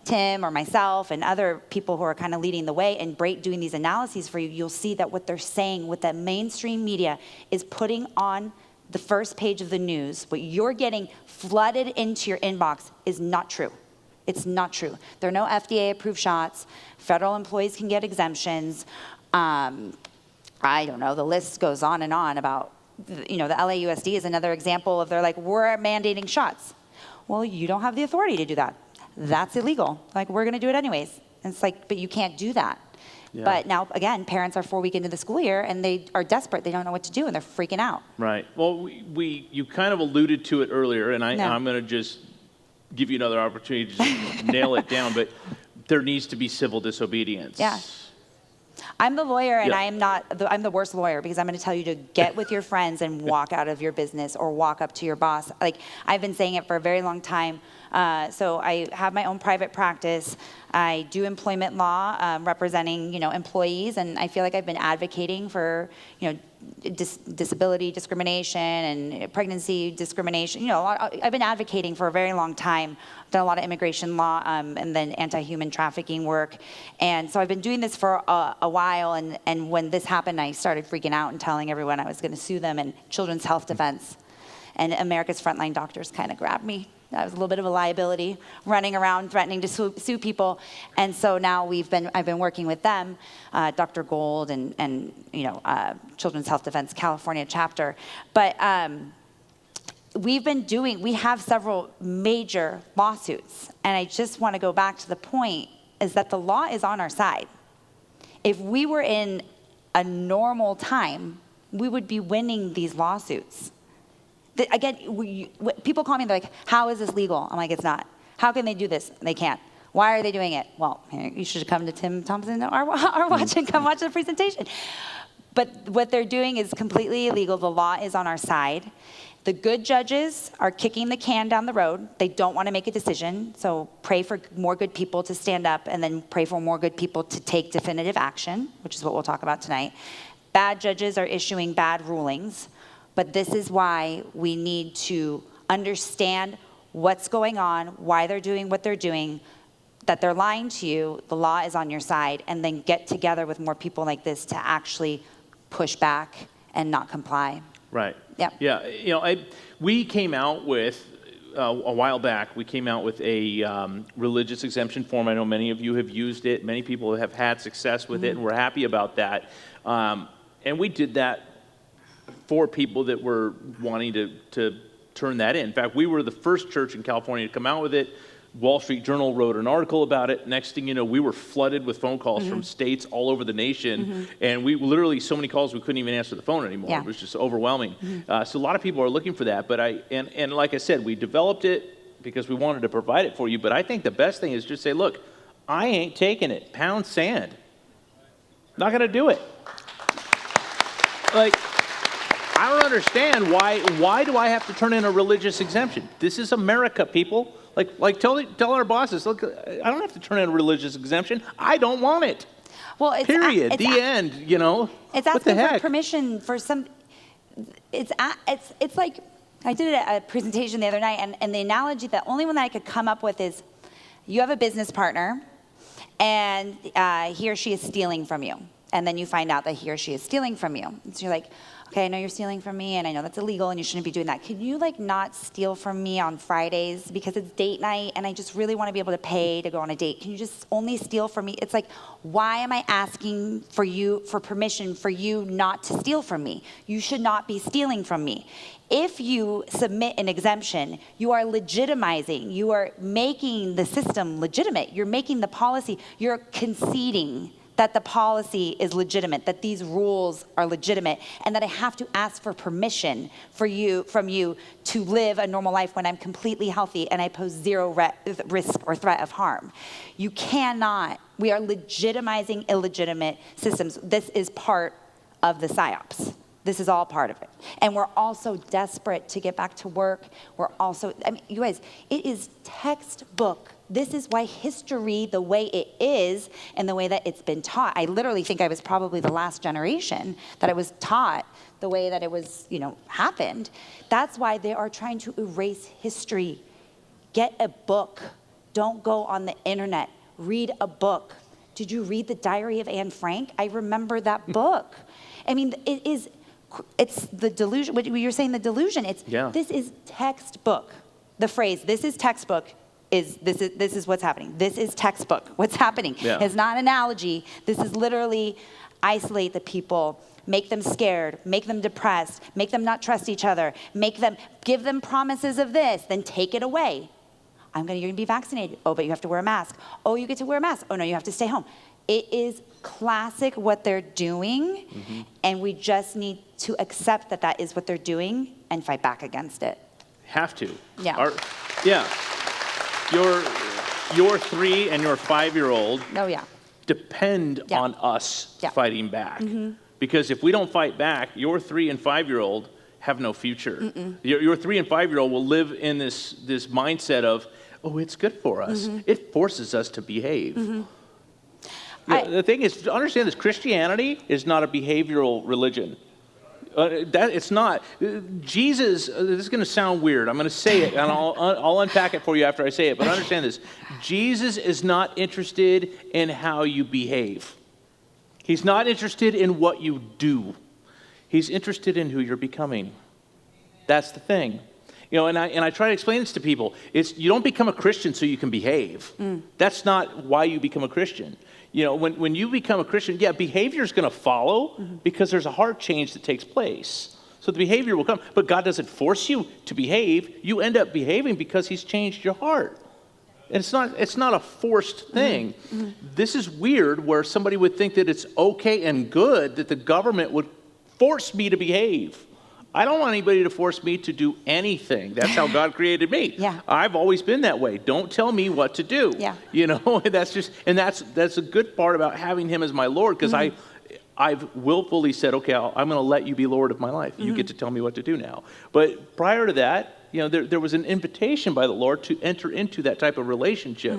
Tim or myself and other people who are kind of leading the way and doing these analyses for you. You'll see that what they're saying, what the mainstream media is putting on the first page of the news, what you're getting flooded into your inbox is not true. It's not true. There are no FDA-approved shots. Federal employees can get exemptions. I don't know. The list goes on and on about, the LAUSD is another example of they're like, we're mandating shots. Well, you don't have the authority to do that. That's illegal. Like, we're going to do it anyways. And it's like, but you can't do that. Yeah. But now, again, parents are 4 weeks into the school year, and they are desperate. They don't know what to do, and they're freaking out. Right. Well, you kind of alluded to it earlier, and I'm going to just give you another opportunity to just nail it down, but there needs to be civil disobedience. Yeah. I'm the lawyer, and Yeah. I am not. I'm the worst lawyer because I'm going to tell you to get with your friends and walk out of your business or walk up to your boss. Like, I've been saying it for a very long time. So I have my own private practice. I do employment law, representing, employees, and I feel like I've been advocating for, disability discrimination and pregnancy discrimination. I've been advocating for a very long time. I've done a lot of immigration law, and then anti-human trafficking work. And so I've been doing this for a while, and when this happened, I started freaking out and telling everyone I was going to sue them, and Children's Health Defense and America's Frontline Doctors kind of grabbed me. I was a little bit of a liability, running around threatening to sue people, and so now I've been working with them, Dr. Gold and Children's Health Defense California chapter. But we have several major lawsuits, and I just want to go back to the point is that the law is on our side. If we were in a normal time, we would be winning these lawsuits. Again, people call me, they're like, how is this legal? I'm like, it's not. How can they do this? They can't. Why are they doing it? Well, you should come to Tim Thompson our watch and come watch the presentation. But what they're doing is completely illegal. The law is on our side. The good judges are kicking the can down the road. They don't want to make a decision. So pray for more good people to stand up, and then pray for more good people to take definitive action, which is what we'll talk about tonight. Bad judges are issuing bad rulings. But this is why we need to understand what's going on, why they're doing what they're doing, that they're lying to you, the law is on your side, and then get together with more people like this to actually push back and not comply. Right. Yeah. Yeah. We came out with, a while back, we came out with a religious exemption form. I know many of you have used it. Many people have had success with it, and we're happy about that. And we did that for people that were wanting to turn that in. In fact, we were the first church in California to come out with it. Wall Street Journal wrote an article about it. Next thing you know, we were flooded with phone calls from states all over the nation. And we literally, so many calls, we couldn't even answer the phone anymore. Yeah. It was just overwhelming. So a lot of people are looking for that. But and like I said, we developed it because we wanted to provide it for you. But I think the best thing is just say, look, I ain't taking it. Pound sand. Not going to do it. Like, I don't understand why do I have to turn in a religious exemption? This is America, people. Like tell our bosses, look, I don't have to turn in a religious exemption. I don't want it. Well, it's period. The end. It's asking for permission for some. It's like I did a presentation the other night, and the analogy, the only one that I could come up with is, you have a business partner, and he or she is stealing from you, and then you find out that he or she is stealing from you. And so you're like, okay, I know you're stealing from me, and I know that's illegal, and you shouldn't be doing that. Can you not steal from me on Fridays because it's date night, and I just really want to be able to pay to go on a date? Can you just only steal from me? It's like, why am I asking for permission for you not to steal from me? You should not be stealing from me. If you submit an exemption, you are legitimizing, you are making the system legitimate. You're making the policy, you're conceding that the policy is legitimate, that these rules are legitimate, and that I have to ask for permission from you to live a normal life when I'm completely healthy and I pose zero risk or threat of harm. You cannot. We are legitimizing illegitimate systems. This is part of the PSYOPs. This is all part of it. And we're also desperate to get back to work. We're also, you guys, it is textbook. This is why history, the way it is, and the way that it's been taught, I literally think I was probably the last generation that it was taught the way that it was, happened. That's why they are trying to erase history. Get a book. Don't go on the internet. Read a book. Did you read The Diary of Anne Frank? I remember that book. It's the delusion. What you're saying, the delusion. This is textbook. The phrase, this is textbook, this is what's happening. This is textbook. What's happening. Yeah. It's not an analogy. This is literally isolate the people, make them scared, make them depressed, make them not trust each other, give them promises of this, then take it away. You're gonna be vaccinated. Oh, but you have to wear a mask. Oh, you get to wear a mask. Oh no, you have to stay home. It is classic what they're doing, and we just need to accept that that is what they're doing and fight back against it. Have to. Yeah. Your 3 and your 5-year-old. Oh yeah. depend on us fighting back. Because if we don't fight back, your 3 and 5-year-old have no future. Your 3 and 5-year-old will live in this mindset of, oh, it's good for us. It forces us to behave. The thing is, to understand this, Christianity is not a behavioral religion. It's not. Jesus, this is going to sound weird. I'm going to say it, and I'll unpack it for you after I say it. But understand this. Jesus is not interested in how you behave. He's not interested in what you do. He's interested in who you're becoming. That's the thing. You know, and I try to explain this to people. You don't become a Christian so you can behave. That's not why you become a Christian. You know, when you become a Christian, behavior is going to follow because there's a heart change that takes place. So the behavior will come. But God doesn't force you to behave. You end up behaving because he's changed your heart. And it's not a forced thing. This is weird where somebody would think that it's okay and good that the government would force me to behave. I don't want anybody to force me to do anything. That's how God created me. I've always been that way. Don't tell me what to do. You know, that's a good part about having him as my Lord, because I've willfully said, okay, I'm going to let you be Lord of my life. You get to tell me what to do now. But prior to that, you know, there was an invitation by the Lord to enter into that type of relationship.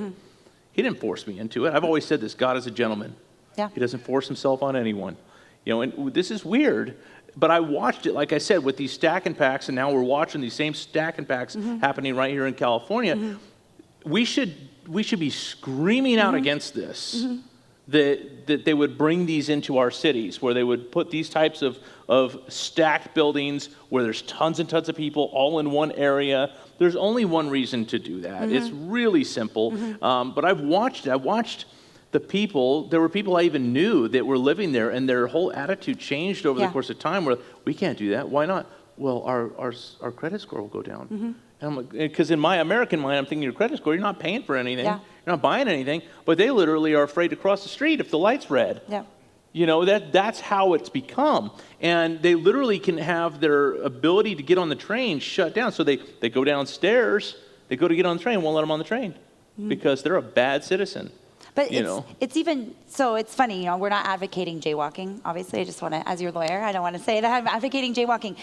He didn't force me into it. I've always said this: God is a gentleman. He doesn't force himself on anyone. You know, and this is weird. But I watched it, like I said, with these stack and packs, and now we're watching these same stack and packs happening right here in California. We should be screaming out against this, that they would bring these into our cities, where they would put these types of stacked buildings where there's tons and tons of people all in one area. There's only one reason to do that. It's really simple. But I've watched the people. There were people I even knew that were living there, and their whole attitude changed over the course of time, where we can't do that. Why not? Well, our credit score will go down. And I'm like, because in my American mind, I'm thinking your credit score, you're not paying for anything. You're not buying anything. But they literally are afraid to cross the street if the light's red. You know, that's how it's become. And they literally can have their ability to get on the train shut down. So they go downstairs, they go to get on the train, won't let them on the train because they're a bad citizen. But it's even, so it's funny, you know, we're not advocating jaywalking. Obviously, I just want to, as your lawyer, I don't want to say that I'm advocating jaywalking.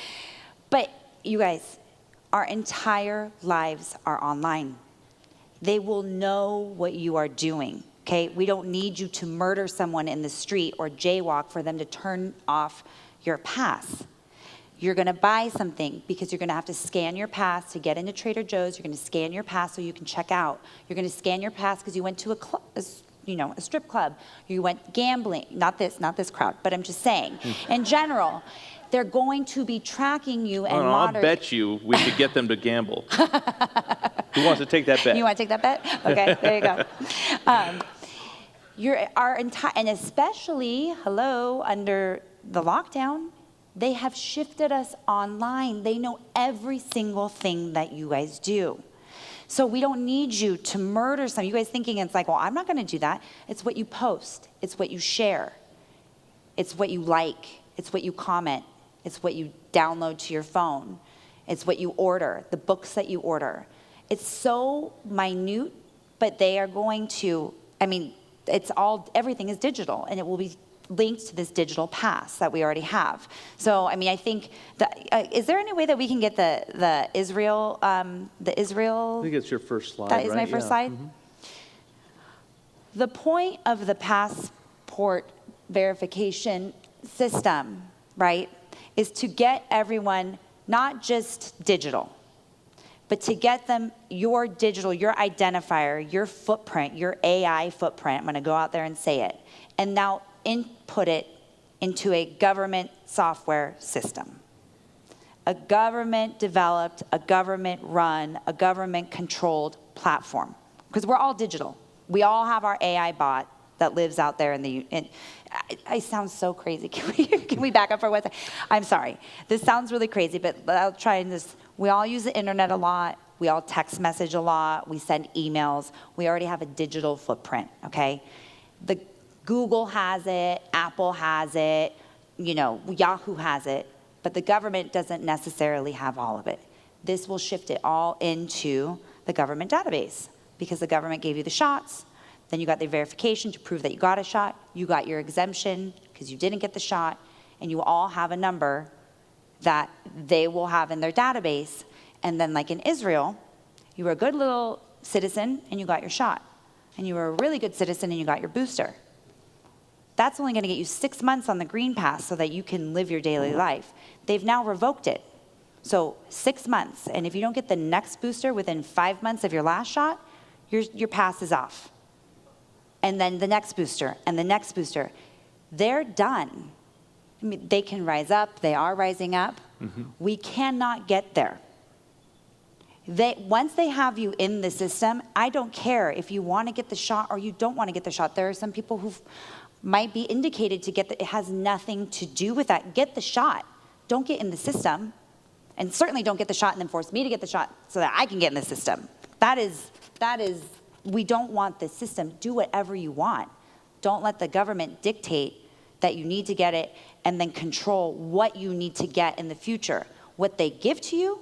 But you guys, our entire lives are online. They will know what you are doing, okay? We don't need you to murder someone in the street or jaywalk for them to turn off your pass. You're going to buy something because you're going to have to scan your pass to get into Trader Joe's. You're going to scan your pass so you can check out. You're going to scan your pass because you went to a strip club. You went gambling. Not this crowd, but I'm just saying. In general, they're going to be tracking you and I'll bet you we could get them to gamble. Who wants to take that bet? You want to take that bet? Okay, there you go. And especially, under the lockdown, they have shifted us online. They know every single thing that you guys do. So we don't need you to murder some. You guys thinking it's like, well, I'm not going to do that. It's what you post. It's what you share. It's what you like. It's what you comment. It's what you download to your phone. It's what you order, the books that you order. It's so minute, but they are going to, everything is digital, and it will be linked to this digital pass that we already have. So, I think is there any way that we can get the Israel? I think it's your first slide. That is my first slide. The point of the passport verification system, right, is to get everyone not just digital, but to get them your digital, your identifier, your footprint, your AI footprint. I'm going to go out there and say it, and now input it into a government software system. A government developed, a government run, a government controlled platform. Because we're all digital. We all have our AI bot that lives out there I sound so crazy. Can we back up for 1 second? I'm sorry. This sounds really crazy, but I'll try this. We all use the internet a lot. We all text message a lot. We send emails. We already have a digital footprint, okay? Google has it, Apple has it, Yahoo has it, but the government doesn't necessarily have all of it. This will shift it all into the government database because the government gave you the shots, Then you got the verification to prove that you got a shot. You got your exemption because you didn't get the shot. And you all have a number that they will have in their database. And then like in Israel, you were a good little citizen and you got your shot. And you were a really good citizen and you got your booster. That's only going to get you 6 months on the green pass so that you can live your daily life. They've now revoked it. So 6 months. And if you don't get the next booster within 5 months of your last shot, your pass is off. And then the next booster and the next booster. They're done. I mean, they can rise up. They are rising up. Mm-hmm. We cannot get there. Once they have you in the system, I don't care if you want to get the shot or you don't want to get the shot. There are some people who might be indicated to get it has nothing to do with that. Get the shot. Don't get in the system. And certainly don't get the shot and then force me to get the shot so that I can get in the system. That is, we don't want this system. Do whatever you want. Don't let the government dictate that you need to get it and then control what you need to get in the future. What they give to you,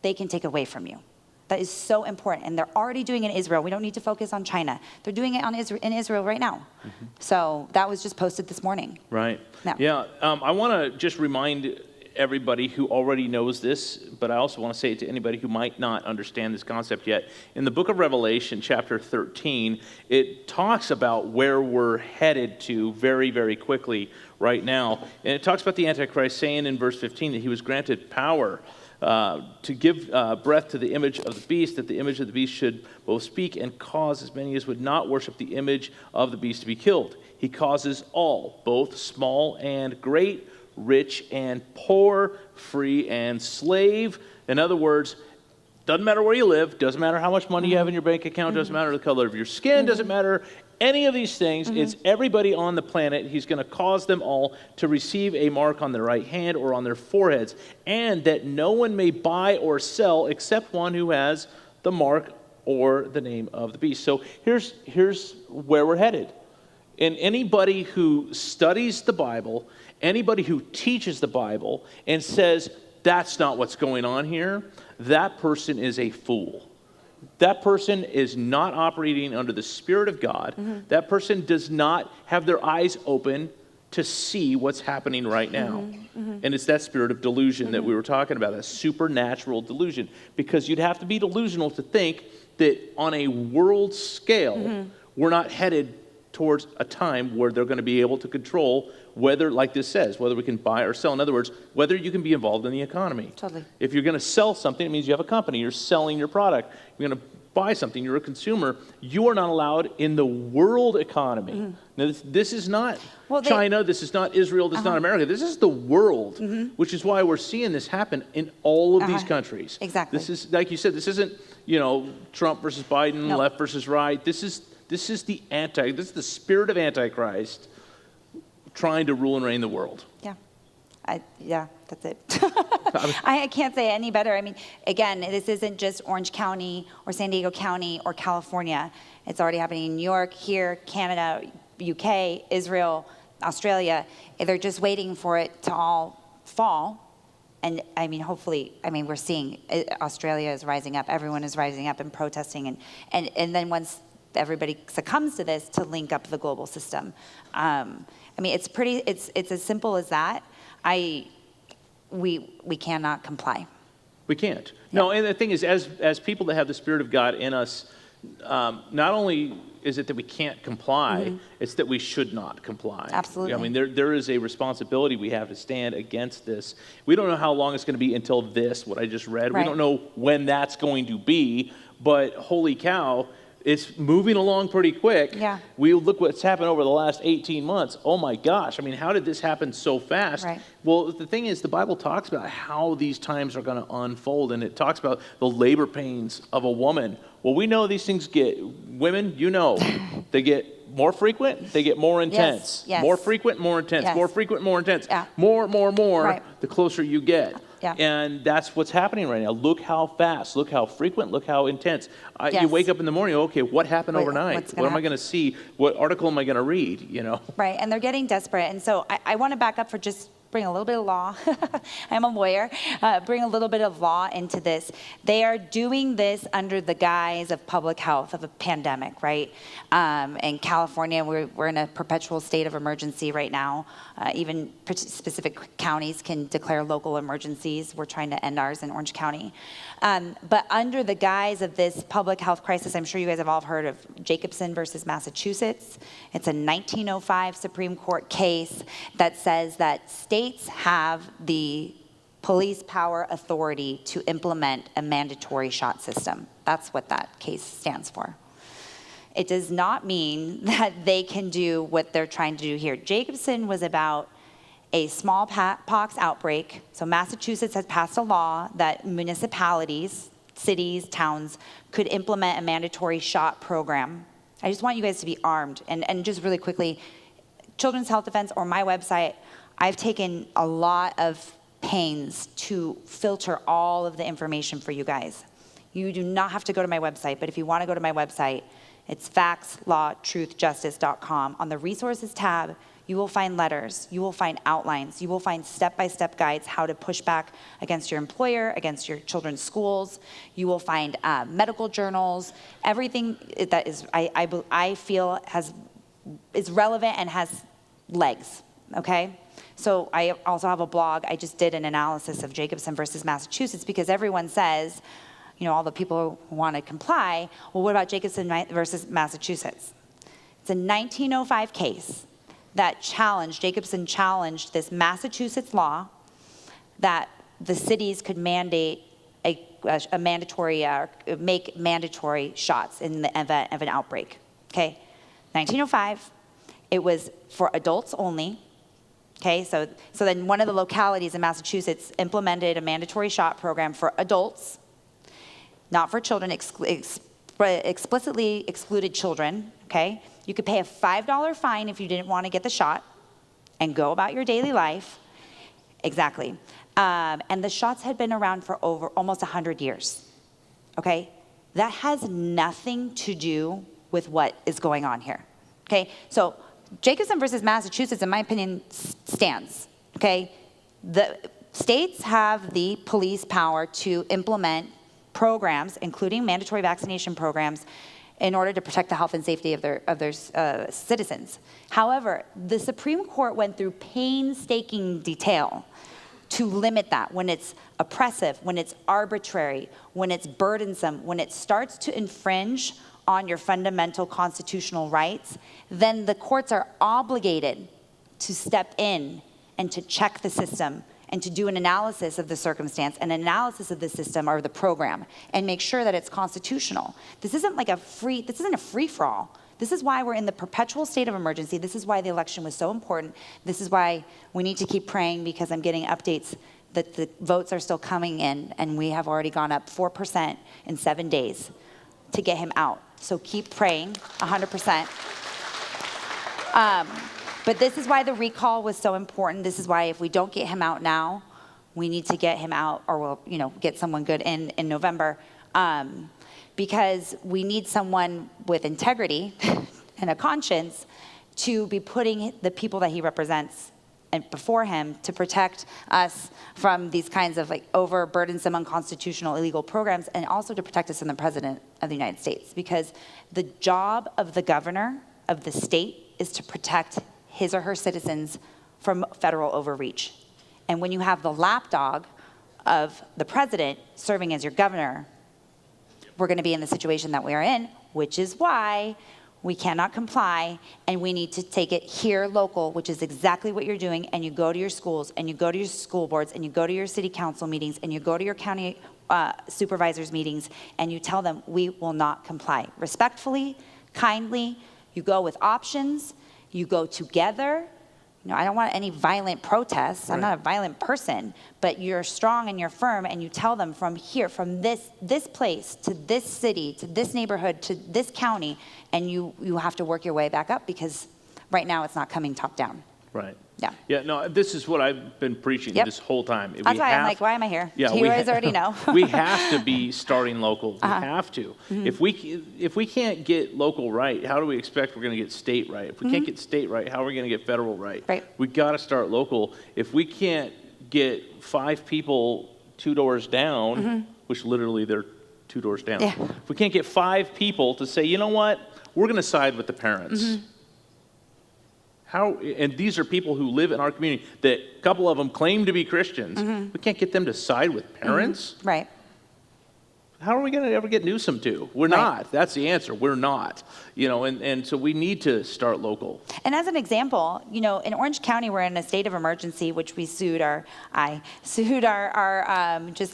they can take away from you. That is so important. And they're already doing it in Israel. We don't need to focus on China. They're doing it in Israel right now. Mm-hmm. So that was just posted this morning. Right. No. Yeah. I want to just remind everybody who already knows this, but I also want to say it to anybody who might not understand this concept yet. In the book of Revelation, chapter 13, it talks about where we're headed to very, very quickly right now. And it talks about the Antichrist saying in verse 15 that he was granted power to give breath to the image of the beast, that the image of the beast should both speak and cause as many as would not worship the image of the beast to be killed. He causes all, both small and great, rich and poor, free and slave. In other words, doesn't matter where you live, doesn't matter how much money you have in your bank account, doesn't matter the color of your skin, doesn't matter any of these things. It's everybody on the planet. He's going to cause them all to receive a mark on their right hand or on their foreheads, and that no one may buy or sell except one who has the mark or the name of the beast. So here's where we're headed. And anybody who studies the Bible, anybody who teaches the Bible and says that's not what's going on here, that person is a fool. That person is not operating under the Spirit of God. Mm-hmm. That person does not have their eyes open to see what's happening right now. Mm-hmm. Mm-hmm. And it's that spirit of delusion that we were talking about, that supernatural delusion. Because you'd have to be delusional to think that on a world scale, we're not headed towards a time where they're going to be able to control whether, like this says, whether we can buy or sell. In other words, whether you can be involved in the economy. Totally. If you're going to sell something, it means you have a company. You're selling your product. You're going to buy something. You're a consumer. You are not allowed in the world economy. Now, this is not China. This is not Israel. This is not America. This is the world, which is why we're seeing this happen in all of these countries. Exactly. This is, like you said, this isn't, Trump versus Biden, left versus right. This is the spirit of Antichrist trying to rule and reign the world. Yeah, that's it. I can't say it any better. I mean, again, this isn't just Orange County or San Diego County or California. It's already happening in New York, here, Canada, UK, Israel, Australia. They're just waiting for it to all fall. And I mean, hopefully, we're seeing Australia is rising up. Everyone is rising up and protesting. And then once everybody succumbs to this, to link up the global system. It's as simple as that. We cannot comply. We can't. No, and the thing is, as people that have the Spirit of God in us, not only is it that we can't comply, it's that we should not comply. Absolutely. There is a responsibility we have to stand against this. We don't know how long it's going to be until what I just read. Right. We don't know when that's going to be, but holy cow, it's moving along pretty quick. Yeah. We look what's happened over the last 18 months. Oh my gosh. How did this happen so fast? Right. Well, the thing is, the Bible talks about how these times are going to unfold, and it talks about the labor pains of a woman. Well, we know these things women, they get more frequent, they get more intense. Yes. More frequent, more intense. Yes. More frequent, more intense. Yeah. More, Right. the closer you get. Yeah. And that's what's happening right now. Look how fast, look how frequent, look how intense. Yes. You wake up in the morning, okay, what happened overnight? What am I going to see? What article am I going to read? Right, and they're getting desperate. And so I want to back up for just bring a little bit of law. I'm a lawyer. Bring a little bit of law into this. They are doing this under the guise of public health, of a pandemic, right? In California, we're in a perpetual state of emergency right now. Even specific counties can declare local emergencies. We're trying to end ours in Orange County. But under the guise of this public health crisis, I'm sure you guys have all heard of Jacobson versus Massachusetts. It's a 1905 Supreme Court case that says that states have the police power authority to implement a mandatory shot system. That's what that case stands for. It does not mean that they can do what they're trying to do here. Jacobson was about a smallpox outbreak. So Massachusetts has passed a law that municipalities, cities, towns could implement a mandatory shot program. I just want you guys to be armed. And just really quickly, Children's Health Defense or my website, I've taken a lot of pains to filter all of the information for you guys. You do not have to go to my website, but if you want to go to my website, it's factslawtruthjustice.com. On the resources tab, you will find letters, you will find outlines, you will find step-by-step guides how to push back against your employer, against your children's schools. You will find medical journals, everything that is, I feel is relevant and has legs, okay? So I also have a blog. I just did an analysis of Jacobson versus Massachusetts because everyone says, you know, all the people who want to comply, well, what about Jacobson versus Massachusetts? It's a 1905 case that Jacobson challenged this Massachusetts law that the cities could mandate a mandatory, make mandatory shots in the event of an outbreak, okay? 1905, it was for adults only, okay? So then one of the localities in Massachusetts implemented a mandatory shot program for adults, not for children, explicitly excluded children, okay? You could pay a $5 fine if you didn't want to get the shot and go about your daily life. Exactly. And the shots had been around for almost 100 years, okay? That has nothing to do with what is going on here, okay? So Jacobson versus Massachusetts, in my opinion, stands, okay? The states have the police power to implement programs, including mandatory vaccination programs, in order to protect the health and safety of their citizens. However, the Supreme Court went through painstaking detail to limit that when it's oppressive, when it's arbitrary, when it's burdensome, when it starts to infringe on your fundamental constitutional rights, then the courts are obligated to step in and to check the system and to do an analysis of the circumstance, an analysis of the system or the program, and make sure that it's constitutional. This isn't like this isn't a free-for-all. This is why we're in the perpetual state of emergency. This is why the election was so important. This is why we need to keep praying, because I'm getting updates that the votes are still coming in, and we have already gone up 4% in 7 days to get him out. So keep praying, 100%. But this is why the recall was so important. This is why if we don't get him out now, we need to get him out, or we'll, get someone good in November, because we need someone with integrity and a conscience to be putting the people that he represents and before him to protect us from these kinds of over-burdensome, unconstitutional, illegal programs, and also to protect us from the President of the United States. Because the job of the governor of the state is to protect his or her citizens from federal overreach. And when you have the lapdog of the president serving as your governor, we're going to be in the situation that we are in, which is why we cannot comply, and we need to take it here local, which is exactly what you're doing. And you go to your schools, and you go to your school boards, and you go to your city council meetings, and you go to your county supervisors meetings, and you tell them, we will not comply. Respectfully, kindly, you go with options, you go together. I don't want any violent protests. Right. I'm not a violent person, but you're strong and you're firm, and you tell them from here, from this place to this city, to this neighborhood, to this county, and you have to work your way back up, because right now it's not coming top down. Right. Yeah. Yeah, no, this is what I've been preaching this whole time. That's why I'm like, why am I here? Yeah, you guys already know. We have to be starting local. We have to. Mm-hmm. If we can't get local right, how do we expect we're going to get state right? If we can't get state right, how are we going to get federal right? Right. We got to start local. If we can't get 5 people 2 doors down, which literally they're 2 doors down. Yeah. If we can't get 5 people to say, you know what, we're going to side with the parents. And these are people who live in our community that a couple of them claim to be Christians. We can't get them to side with parents. Right. How are we going to ever get Newsom to? We're not. That's the answer. We're not. And so we need to start local. And as an example, in Orange County, we're in a state of emergency, which we just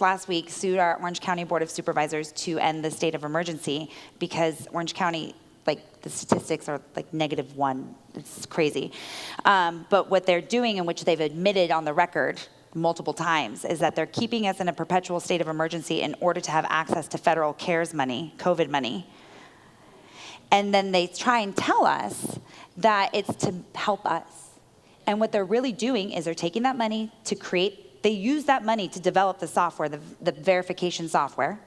last week, sued our Orange County Board of Supervisors to end the state of emergency because Orange County, the statistics are -1. It's crazy. But what they're doing, in which they've admitted on the record multiple times, is that they're keeping us in a perpetual state of emergency in order to have access to federal CARES money, COVID money. And then they try and tell us that it's to help us. And what they're really doing is they're taking that money they use that money to develop the software, the verification software.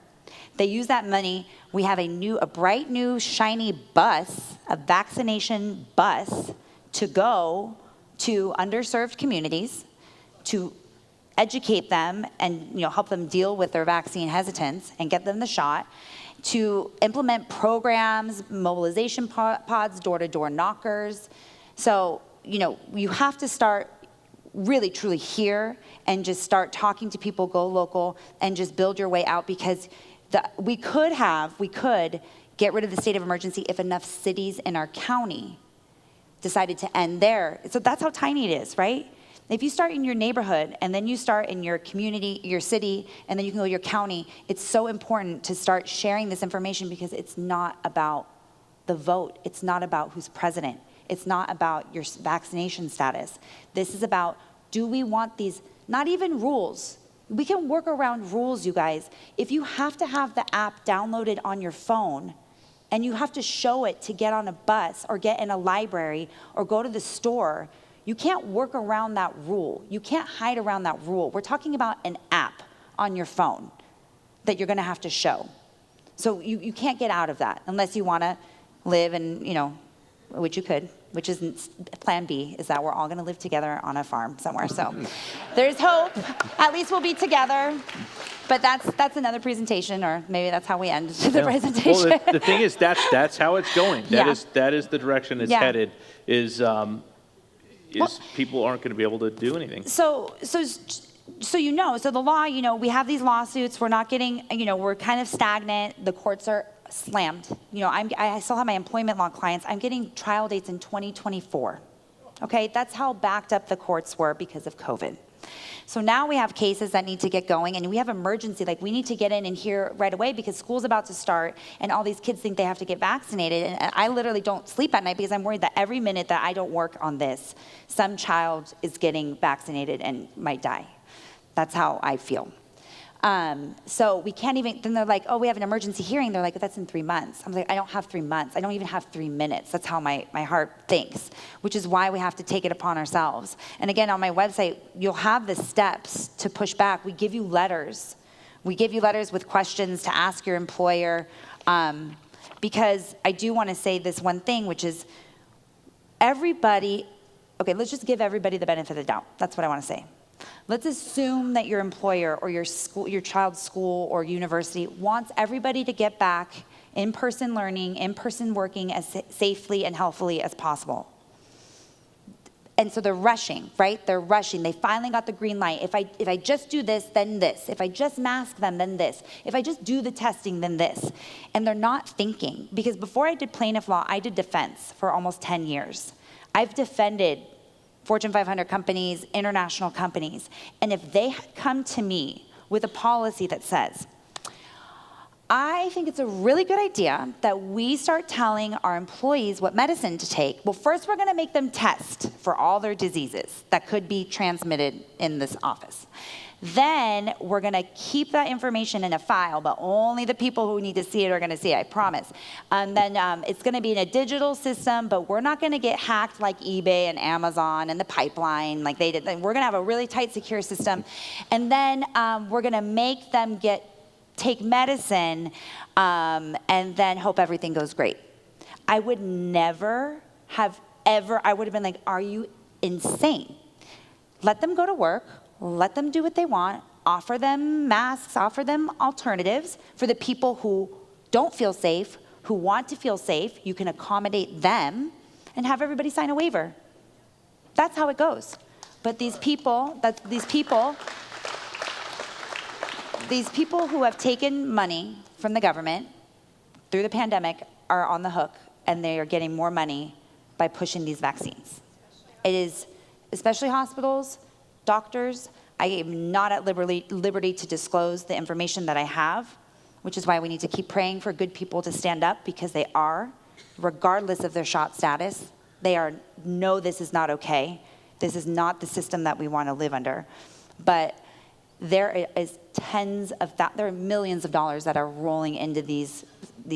They use that money. We have a bright new shiny bus, a vaccination bus, to go to underserved communities, to educate them and help them deal with their vaccine hesitance and get them the shot, to implement programs, mobilization pods, door-to-door knockers. So, you have to start really truly here and just start talking to people, go local, and just build your way out, because we could get rid of the state of emergency if enough cities in our county decided to end there. So that's how tiny it is, right? If you start in your neighborhood and then you start in your community, your city, and then you can go to your county, it's so important to start sharing this information, because it's not about the vote. It's not about who's president. It's not about your vaccination status. This is about, do we want these, not even rules. We can work around rules, you guys. If you have to have the app downloaded on your phone and you have to show it to get on a bus or get in a library or go to the store, you can't work around that rule. You can't hide around that rule. We're talking about an app on your phone that you're gonna have to show. So you can't get out of that unless you wanna live in, which you could, which is plan B, is that we're all gonna live together on a farm somewhere. So there's hope. At least we'll be together. But that's another presentation, or maybe that's how we end the presentation. Well, the thing is, that's how it's going. That is the direction it's headed, is people aren't gonna be able to do anything. So the law, we have these lawsuits, we're not getting, we're kind of stagnant, the courts are slammed. I still have my employment law clients, I'm getting trial dates in 2024. Okay, that's how backed up the courts were because of COVID. So now we have cases that need to get going, and we have emergency, we need to get in and hear right away because school's about to start and all these kids think they have to get vaccinated. And I literally don't sleep at night because I'm worried that every minute that I don't work on this, some child is getting vaccinated and might die. That's how I feel. So we can't even, then they're like, oh, we have an emergency hearing. They're like, that's in 3 months. I'm like, I don't have 3 months. I don't even have 3 minutes. That's how my heart thinks, which is why we have to take it upon ourselves. And again, on my website, you'll have the steps to push back. We give you letters. We give you letters with questions to ask your employer. Because I do want to say this one thing, which is everybody, okay, let's just give everybody the benefit of the doubt. That's what I want to say. Let's assume that your employer or your school, your child's school or university wants everybody to get back in-person learning, in-person working as safely and healthfully as possible. And so they're rushing, right? They're rushing. They finally got the green light. If I just do this, then this. If I just mask them, then this. If I just do the testing, then this. And they're not thinking. Because before I did plaintiff law, I did defense for almost 10 years. I've defended Fortune 500 companies, international companies. And if they had come to me with a policy that says, I think it's a really good idea that we start telling our employees what medicine to take. Well, first we're gonna make them test for all their diseases that could be transmitted in this office. Then we're going to keep that information in a file, but only the people who need to see it are going to see it, I promise. And then it's going to be in a digital system, but we're not going to get hacked like eBay and Amazon and the pipeline like they did. We're going to have a really tight, secure system. And then we're going to make them take medicine and then hope everything goes great. I would never have I would have been like, are you insane? Let them go to work. Let them do what they want, offer them masks, offer them alternatives for the people who don't feel safe, who want to feel safe. You can accommodate them and have everybody sign a waiver. That's how it goes. But these people who have taken money from the government through the pandemic are on the hook, and they are getting more money by pushing these vaccines. It is, especially hospitals, doctors. I am not at liberty to disclose the information that I have, which is why we need to keep praying for good people to stand up, because they are, regardless of their shot status, know this is not okay. This is not the system that we want to live under. But there is there are millions of dollars that are rolling into these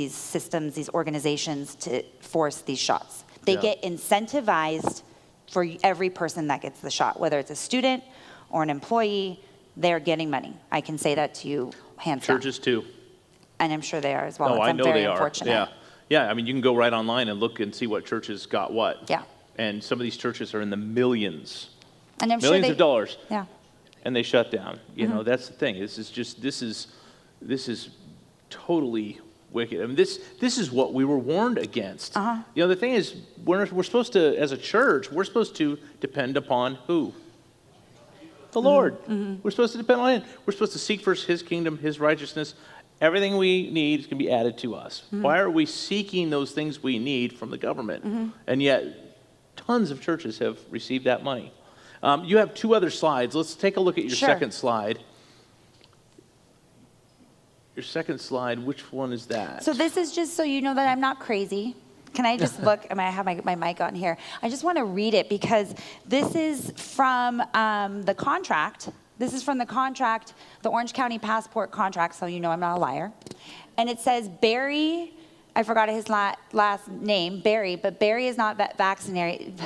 systems, these organizations to force these shots. They get incentivized for every person that gets the shot, whether it's a student or an employee, they're getting money. I can say that to you hands down. Churches too. And I'm sure they are as well. No, I know they are. Unfortunate. Yeah, I mean, you can go right online and look and see what churches got what. Yeah. And some of these churches are in the millions. And I'm millions sure of dollars. Yeah. And they shut down. You know, that's the thing. This is totally wicked. I mean, this is what we were warned against. You know, the thing is, we're supposed to, as a church, we're supposed to depend upon who? The Lord. We're supposed to depend on Him. We're supposed to seek first His kingdom, His righteousness. Everything we need is going to be added to us. Why are we seeking those things we need from the government? And yet, tons of churches have received that money. You have two other slides. Let's take a look at your second slide. Your second slide, which one is that? So this is just so you know that I'm not crazy. Can I just look? I have my mic on here. I just want to read it because this is from the contract. This is from the contract, the Orange County Passport contract, so you know I'm not a liar. And it says Barry, I forgot his last name, Barry, but Barry is not vaccinated.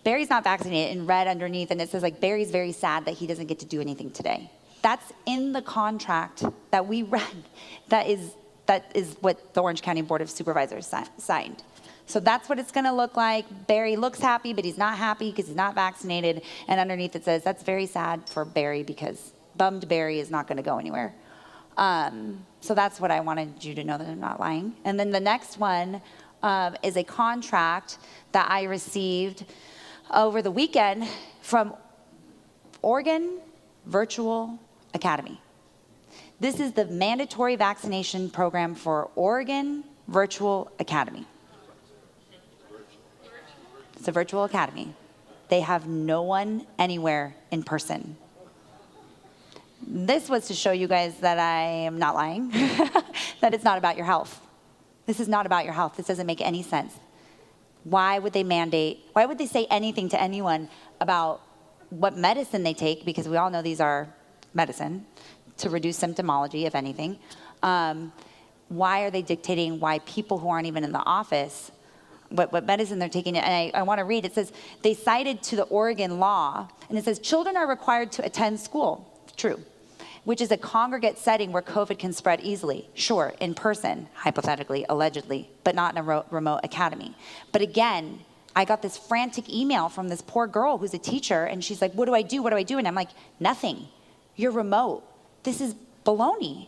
Barry's not vaccinated in red underneath, and it says like Barry's very sad that he doesn't get to do anything today. That's in the contract that we read. That is what the Orange County Board of Supervisors signed. So that's what it's going to look like. Barry looks happy, but he's not happy because he's not vaccinated. And underneath it says, that's very sad for Barry because bummed Barry is not going to go anywhere. So that's what I wanted you to know, that I'm not lying. And then the next one is a contract that I received over the weekend from Oregon Virtual Academy. This is the mandatory vaccination program for Oregon Virtual Academy. It's a virtual academy. They have no one anywhere in person. This was to show you guys that I am not lying, that it's not about your health. This is not about your health. This doesn't make any sense. Why would they say anything to anyone about what medicine they take, because we all know these are medicine, to reduce symptomology, if anything. Why are they dictating why people who aren't even in the office, what medicine they're taking? And I want to read, it says, they cited to the Oregon law, and it says, children are required to attend school, true, which is a congregate setting where COVID can spread easily. Sure, in person, hypothetically, allegedly, but not in a remote academy. But again, I got this frantic email from this poor girl who's a teacher, and she's like, what do I do? What do I do? And I'm like, nothing. You're remote. This is baloney.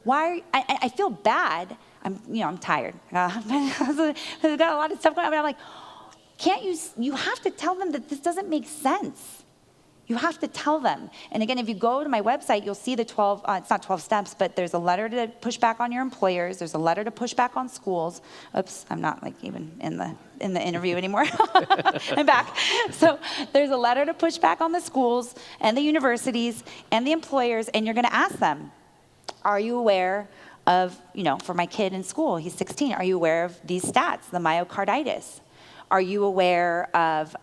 Why? I feel bad. I'm tired. I've got a lot of stuff going on, but I'm like, can't you have to tell them that this doesn't make sense. You have to tell them. And again, if you go to my website, you'll see the 12, it's not 12 steps, but there's a letter to push back on your employers. There's a letter to push back on schools. Oops, I'm not like even in the interview anymore. I'm back. So there's a letter to push back on the schools and the universities and the employers, and you're gonna ask them, are you aware of, for my kid in school, he's 16, are you aware of these stats, the myocarditis? Are you aware of,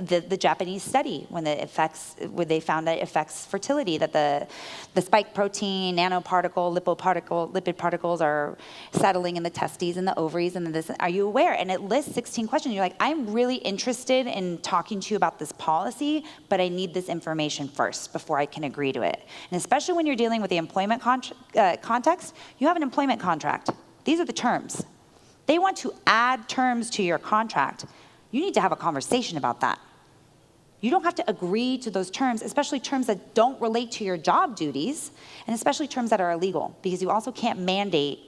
the Japanese study when they found that it affects fertility, that the spike protein, nanoparticle, lipid particles are settling in the testes and the ovaries and this. Are you aware? And it lists 16 questions. You're like, I'm really interested in talking to you about this policy, but I need this information first before I can agree to it. And especially when you're dealing with the employment context, you have an employment contract. These are the terms. They want to add terms to your contract. You need to have a conversation about that. You don't have to agree to those terms, especially terms that don't relate to your job duties, and especially terms that are illegal, because you also can't mandate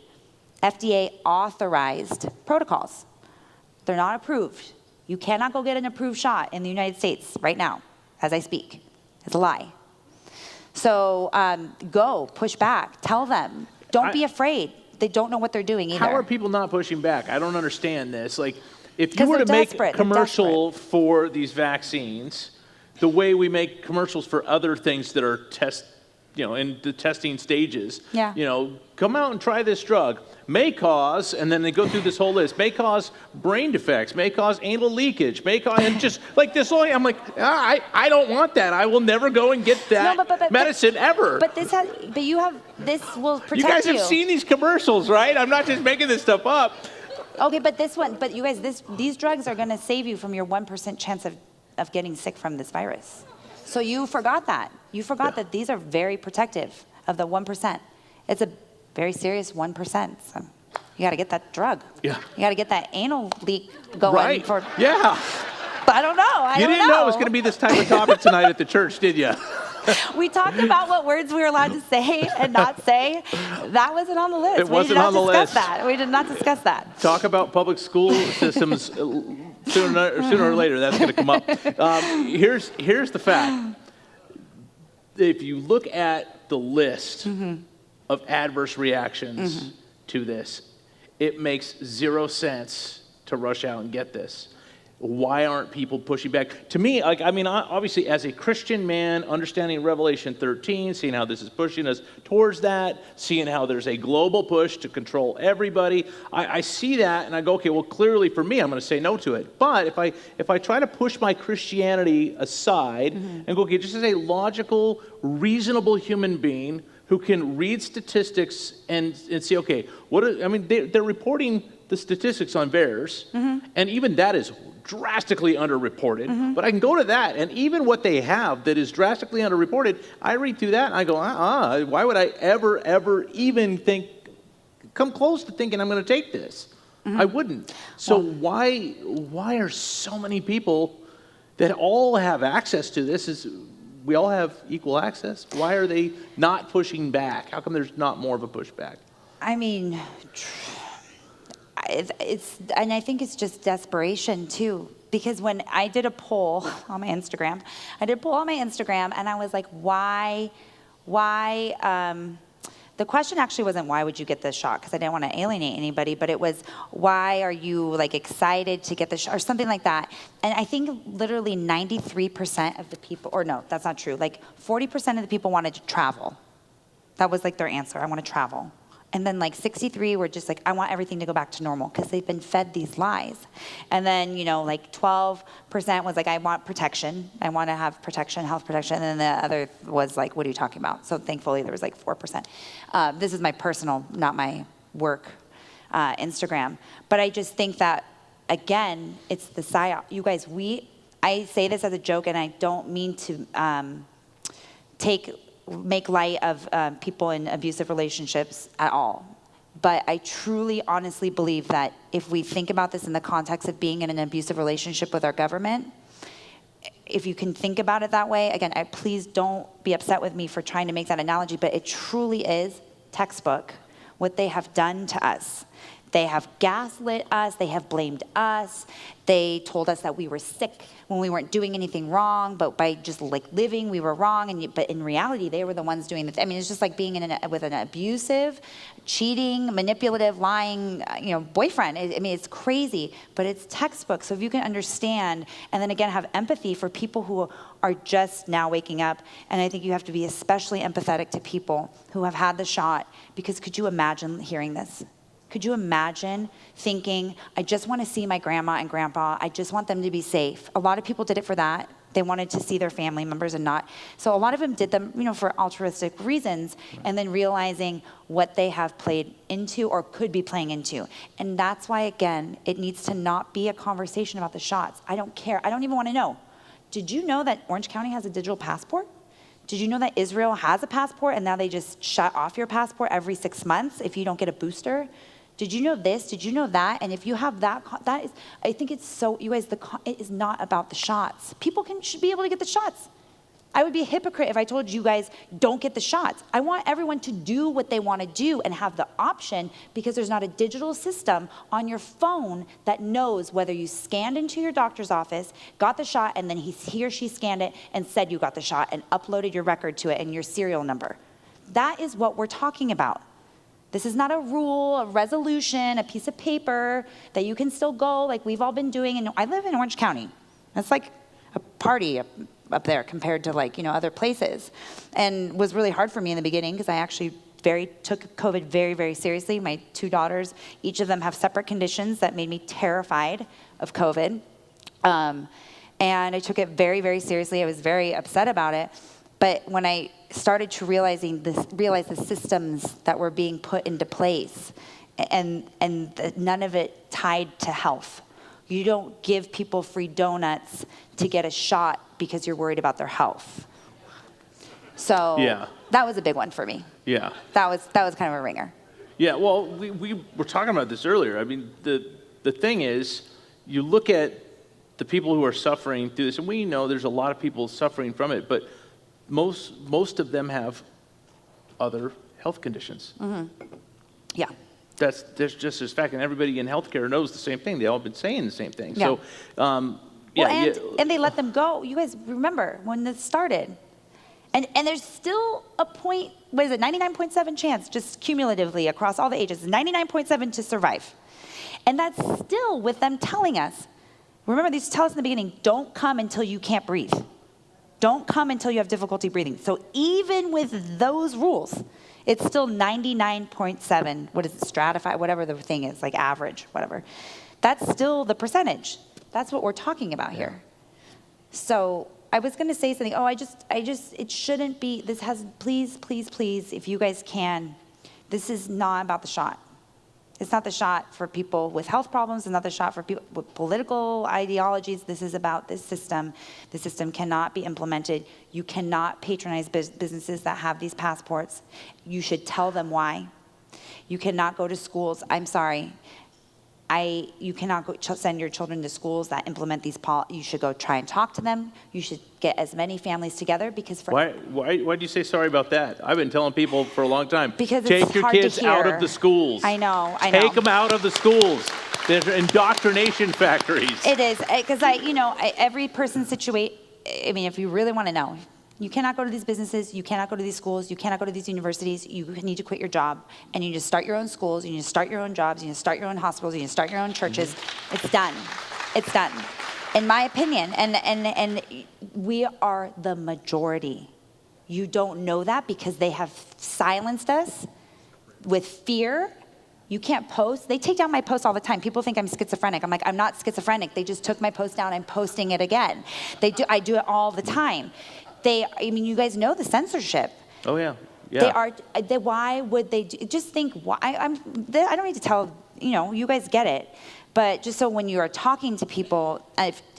FDA authorized protocols. They're not approved. You cannot go get an approved shot in the United States right now, as I speak. It's a lie. So go, push back, tell them. Don't be afraid. They don't know what they're doing either. How are people not pushing back? I don't understand this. Like, if you were to make a commercial for these vaccines, the way we make commercials for other things that are in the testing stages, come out and try this drug. May cause, and then they go through this whole list, may cause brain defects, may cause anal leakage, may cause, and just like this whole, I'm like, I don't want that. I will never go and get that medicine ever. But this will protect you. You guys have seen these commercials, right? I'm not just making this stuff up. Okay, but you guys, these drugs are going to save you from your 1% chance of getting sick from this virus. So you forgot that. You forgot that these are very protective of the 1%. It's a very serious 1%. So you got to get that drug. Yeah. You got to get that anal leak going. Right. Yeah. But I don't know. You didn't know it was going to be this type of topic tonight at the church, did you? We talked about what words we were allowed to say and not say. That wasn't on the list. It wasn't on the list. We did not discuss that. Talk about public school systems sooner or later. That's going to come up. Here's the fact. If you look at the list of adverse reactions to this, it makes zero sense to rush out and get this. Why aren't people pushing back? To me, obviously, as a Christian man, understanding Revelation 13, seeing how this is pushing us towards that, seeing how there's a global push to control everybody, I see that and I go, okay, well, clearly for me, I'm going to say no to it. But if I try to push my Christianity aside and go, okay, just as a logical, reasonable human being who can read statistics and see, okay, they're reporting the statistics on VAERS, and even that is drastically underreported, but I can go to that, and even what they have that is drastically underreported, I read through that and I go, why would I ever even come close to thinking I'm going to take this? I wouldn't. So why are so many people that all have access to this? We all have equal access. Why are they not pushing back? How come there's not more of a pushback? I mean, and I think it's just desperation too, because when I did a poll on my Instagram, and I was like, why, the question actually wasn't why would you get this shot, because I didn't want to alienate anybody, but it was why are you like excited to get the shot or something like that. And I think literally 93% of the people, or no, that's not true, like 40% of the people wanted to travel. That was like their answer, I want to travel. And then like 63 were just like, I want everything to go back to normal, because they've been fed these lies. And then, like 12% was like, I want protection. I want to have protection, health protection. And then the other was like, what are you talking about? So thankfully there was like 4%. This is my personal, not my work Instagram. But I just think that, again, it's the psyop. You guys, I say this as a joke, and I don't mean to make light of people in abusive relationships at all. But I truly, honestly believe that if we think about this in the context of being in an abusive relationship with our government, if you can think about it that way, again, please don't be upset with me for trying to make that analogy, but it truly is textbook what they have done to us. They have gaslit us, they have blamed us, they told us that we were sick when we weren't doing anything wrong, but by just like living, we were wrong, but in reality, they were the ones doing the it's just like being with an abusive, cheating, manipulative, lying, boyfriend. It's crazy, but it's textbook. So if you can understand, and then again, have empathy for people who are just now waking up, and I think you have to be especially empathetic to people who have had the shot, because could you imagine hearing this? Could you imagine thinking, I just want to see my grandma and grandpa. I just want them to be safe. A lot of people did it for that. They wanted to see their family members and not. So a lot of them did them, for altruistic reasons, and then realizing what they have played into or could be playing into. And that's why, again, it needs to not be a conversation about the shots. I don't care. I don't even want to know. Did you know that Orange County has a digital passport? Did you know that Israel has a passport and now they just shut off your passport every 6 months if you don't get a booster? Did you know this? Did you know that? And if you have that is, I think it's so, you guys, it is not about the shots. People should be able to get the shots. I would be a hypocrite if I told you guys, don't get the shots. I want everyone to do what they want to do and have the option, because there's not a digital system on your phone that knows whether you scanned into your doctor's office, got the shot, and then he or she scanned it and said you got the shot and uploaded your record to it and your serial number. That is what we're talking about. This is not a rule, a resolution, a piece of paper that you can still go like we've all been doing. And I live in Orange County. That's like a party up there compared to other places. And was really hard for me in the beginning because I actually took COVID very, very seriously. My 2 daughters, each of them have separate conditions that made me terrified of COVID. And I took it very, very seriously. I was very upset about it. But when I started to realize the systems that were being put into place, and none of it tied to health. You don't give people free donuts to get a shot because you're worried about their health. So that was a big one for me. Yeah. That was kind of a ringer. Yeah, well, we were talking about this earlier. I mean, the thing is, you look at the people who are suffering through this, and we know there's a lot of people suffering from it, but most of them have other health conditions. Mm-hmm. Yeah. That's just as fact, and everybody in healthcare knows the same thing. They all been saying the same thing. Yeah. So, and they let them go. You guys remember when this started, and there's still a 99.7 chance, just cumulatively across all the ages, 99.7 to survive, and that's still with them telling us. Remember, they used to tell us in the beginning, don't come until you can't breathe. Don't come until you have difficulty breathing. So even with those rules, it's still 99.7, what is it, stratified, whatever the thing is, like average, whatever. That's still the percentage. That's what we're talking about here. So I was gonna say something, it shouldn't be, please, if you guys can, this is not about the shot. It's not the shot for people with health problems. It's not the shot for people with political ideologies. This is about this system. The system cannot be implemented. You cannot patronize businesses that have these passports. You should tell them why. You cannot go to schools. I'm sorry. You cannot send your children to schools that implement these policies. You should go try and talk to them. You should get as many families together because why do you say sorry about that? I've been telling people for a long time. Because take your kids out of the schools. I know. Take them out of the schools. They're indoctrination factories. It is because every person's situation. I mean, if you really want to know. You cannot go to these businesses, you cannot go to these schools, you cannot go to these universities, you need to quit your job, and you need to start your own schools, you need to start your own jobs, you need to start your own hospitals, you need to start your own churches. Mm-hmm. It's done. It's done. In my opinion, and we are the majority. You don't know that because they have silenced us with fear. You can't post. They take down my posts all the time. People think I'm schizophrenic. I'm like, I'm not schizophrenic. They just took my post down. I'm posting it again. I do it all the time. You guys know the censorship. Oh yeah, yeah. Why would they just think? Why? I don't need to tell. You guys get it. But just so when you are talking to people,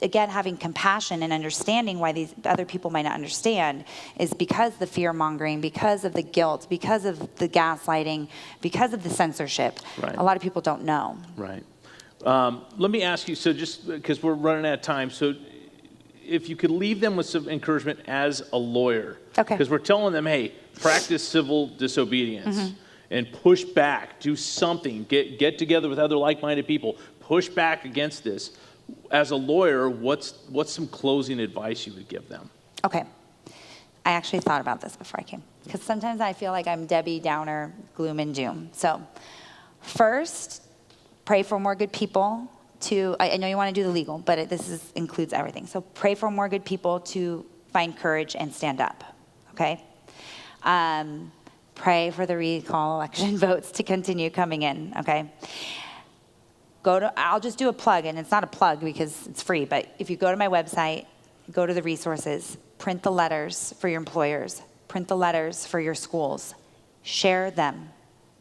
again, having compassion and understanding why these other people might not understand is because the fear mongering, because of the guilt, because of the gaslighting, because of the censorship. Right. A lot of people don't know. Right. Let me ask you. So just because we're running out of time, so. If you could leave them with some encouragement as a lawyer, okay? Because we're telling them, hey, practice civil disobedience and push back, do something, get together with other like-minded people, push back against this. As a lawyer, what's some closing advice you would give them? Okay, I actually thought about this before I came because sometimes I feel like I'm Debbie Downer, gloom and doom. So, first, pray for more good people. I know you want to do the legal, but this includes everything. So pray for more good people to find courage and stand up, okay? Pray for the recall election votes to continue coming in, okay? I'll just do a plug, and it's not a plug because it's free, but if you go to my website, go to the resources, print the letters for your employers, print the letters for your schools, share them,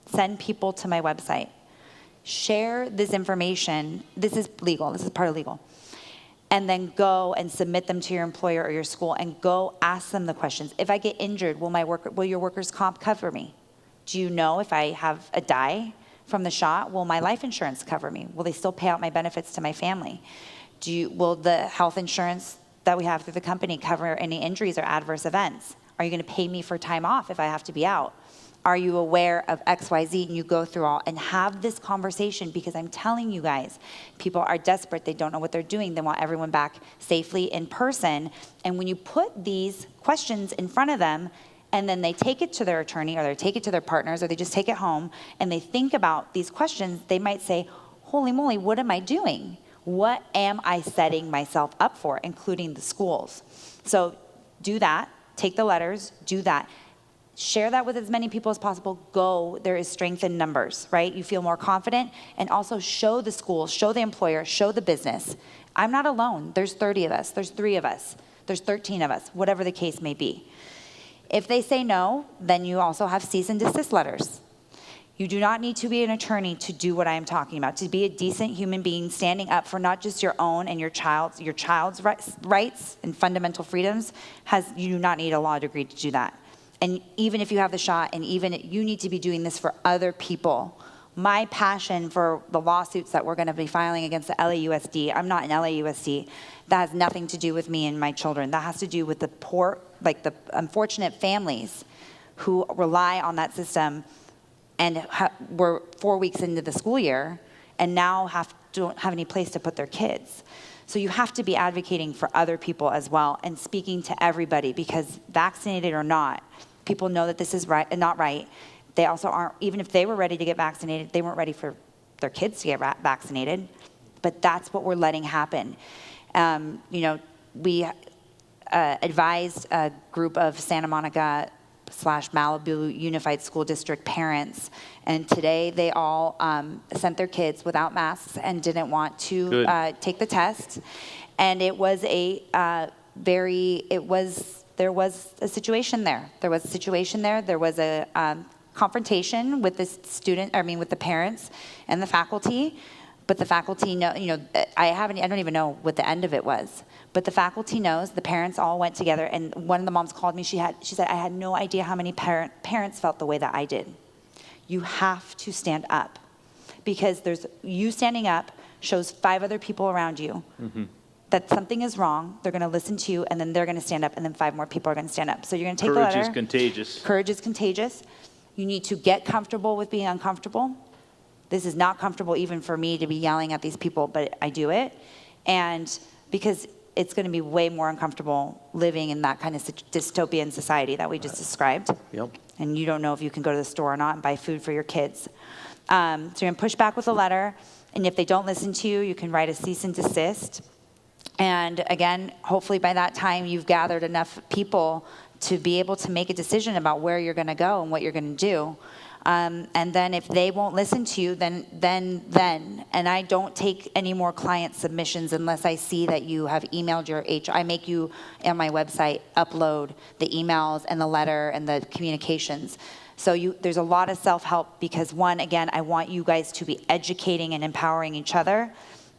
send people to my website, share this information. This is legal, this is part of legal. And then go and submit them to your employer or your school and go ask them the questions. If I get injured, will your workers' comp cover me? Do you know if I have a die from the shot, will my life insurance cover me? Will they still pay out my benefits to my family? Will the health insurance that we have through the company cover any injuries or adverse events? Are you gonna pay me for time off if I have to be out? Are you aware of XYZ? And you go through all and have this conversation, because I'm telling you guys, people are desperate. They don't know what they're doing. They want everyone back safely in person. And when you put these questions in front of them, and then they take it to their attorney, or they take it to their partners, or they just take it home, and they think about these questions, they might say, holy moly, what am I doing? What am I setting myself up for, including the schools? So do that. Take the letters. Do that. Share that with as many people as possible. Go. There is strength in numbers, right? You feel more confident. And also show the school, show the employer, show the business. I'm not alone. There's 30 of us. There's 3 of us. There's 13 of us, whatever the case may be. If they say no, then you also have cease and desist letters. You do not need to be an attorney to do what I am talking about. To be a decent human being standing up for not just your own and your child's rights and fundamental freedoms, you do not need a law degree to do that. And even if you have the shot, and even you need to be doing this for other people. My passion for the lawsuits that we're going to be filing against the LAUSD, I'm not in LAUSD, that has nothing to do with me and my children. That has to do with the poor, like the unfortunate families who rely on that system and were 4 weeks into the school year and now don't have any place to put their kids. So you have to be advocating for other people as well and speaking to everybody, because vaccinated or not, people know that this is right and not right. They also aren't, even if they were ready to get vaccinated, they weren't ready for their kids to get vaccinated. But that's what we're letting happen. We advised a group of Santa Monica / Malibu Unified School District parents, and today they all sent their kids without masks and didn't want to take the test. And it was there was a situation there. There was a confrontation with with the parents and the faculty. But the faculty I don't even know what the end of it was. But the faculty knows. The parents all went together, and one of the moms called me. She said, I had no idea how many parents felt the way that I did. You have to stand up, because you standing up shows 5 other people around you. Mm-hmm. That something is wrong. They're going to listen to you, and then they're going to stand up, and then 5 more people are going to stand up. So you're going to take the letter. Courage is contagious. Courage is contagious. You need to get comfortable with being uncomfortable. This is not comfortable even for me to be yelling at these people, but I do it. And because it's going to be way more uncomfortable living in that kind of dystopian society that we just described. Yep. And you don't know if you can go to the store or not and buy food for your kids. So you're going to push back with a letter. And if they don't listen to you, you can write a cease and desist. And again, hopefully by that time, you've gathered enough people to be able to make a decision about where you're going to go and what you're going to do. And then if they won't listen to you, then, and I don't take any more client submissions unless I see that you have emailed your HR. I make you, on my website, upload the emails and the letter and the communications. So there's a lot of self-help, because 1, again, I want you guys to be educating and empowering each other.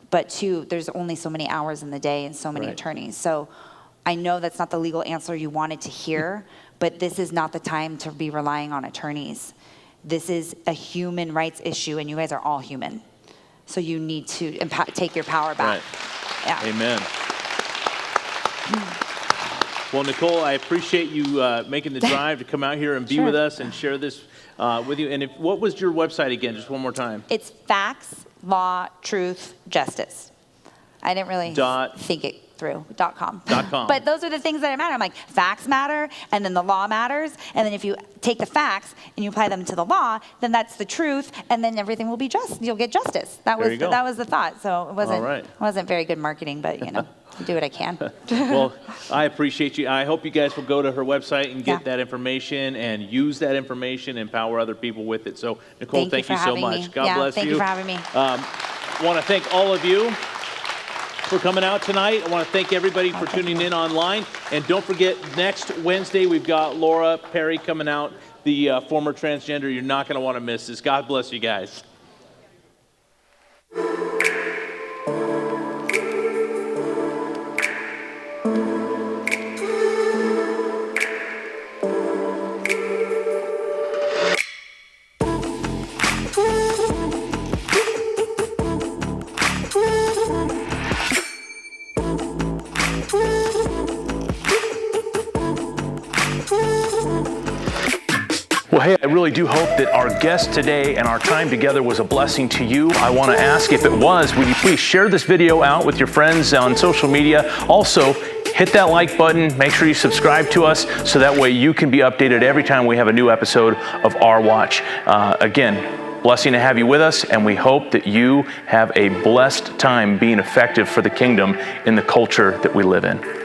But 2, there's only so many hours in the day and so many attorneys. So I know that's not the legal answer you wanted to hear, but this is not the time to be relying on attorneys. This is a human rights issue, and you guys are all human. So you need to take your power back. Right. Yeah. Amen. Well, Nicole, I appreciate you making the drive to come out here and be with us and share this with you. And what was your website again? Just one more time. It's Facts, Law, Truth, Justice. I didn't really think it followthrough.com. But those are the things that matter. I'm like, facts matter, and then the law matters, and then if you take the facts and you apply them to the law, then that's the truth, and then everything will be just. You'll get justice. That was the thought. So it wasn't very good marketing, but you know. I'll do what I can. Well, I appreciate you. I hope you guys will go to her website and get that information and use that information, empower other people with it. So, Nicole, thank you so much. God bless you. Thank you for having me. I want to thank all of you for coming out tonight. I want to thank everybody for tuning in online. And don't forget, next Wednesday, we've got Laura Perry coming out, the former transgender. You're not going to want to miss this. God bless you guys. Well, hey, I really do hope that our guest today and our time together was a blessing to you. I want to ask, if it was, would you please share this video out with your friends on social media? Also, hit that like button. Make sure you subscribe to us so that way you can be updated every time we have a new episode of Our Watch. Again, blessing to have you with us, and we hope that you have a blessed time being effective for the kingdom in the culture that we live in.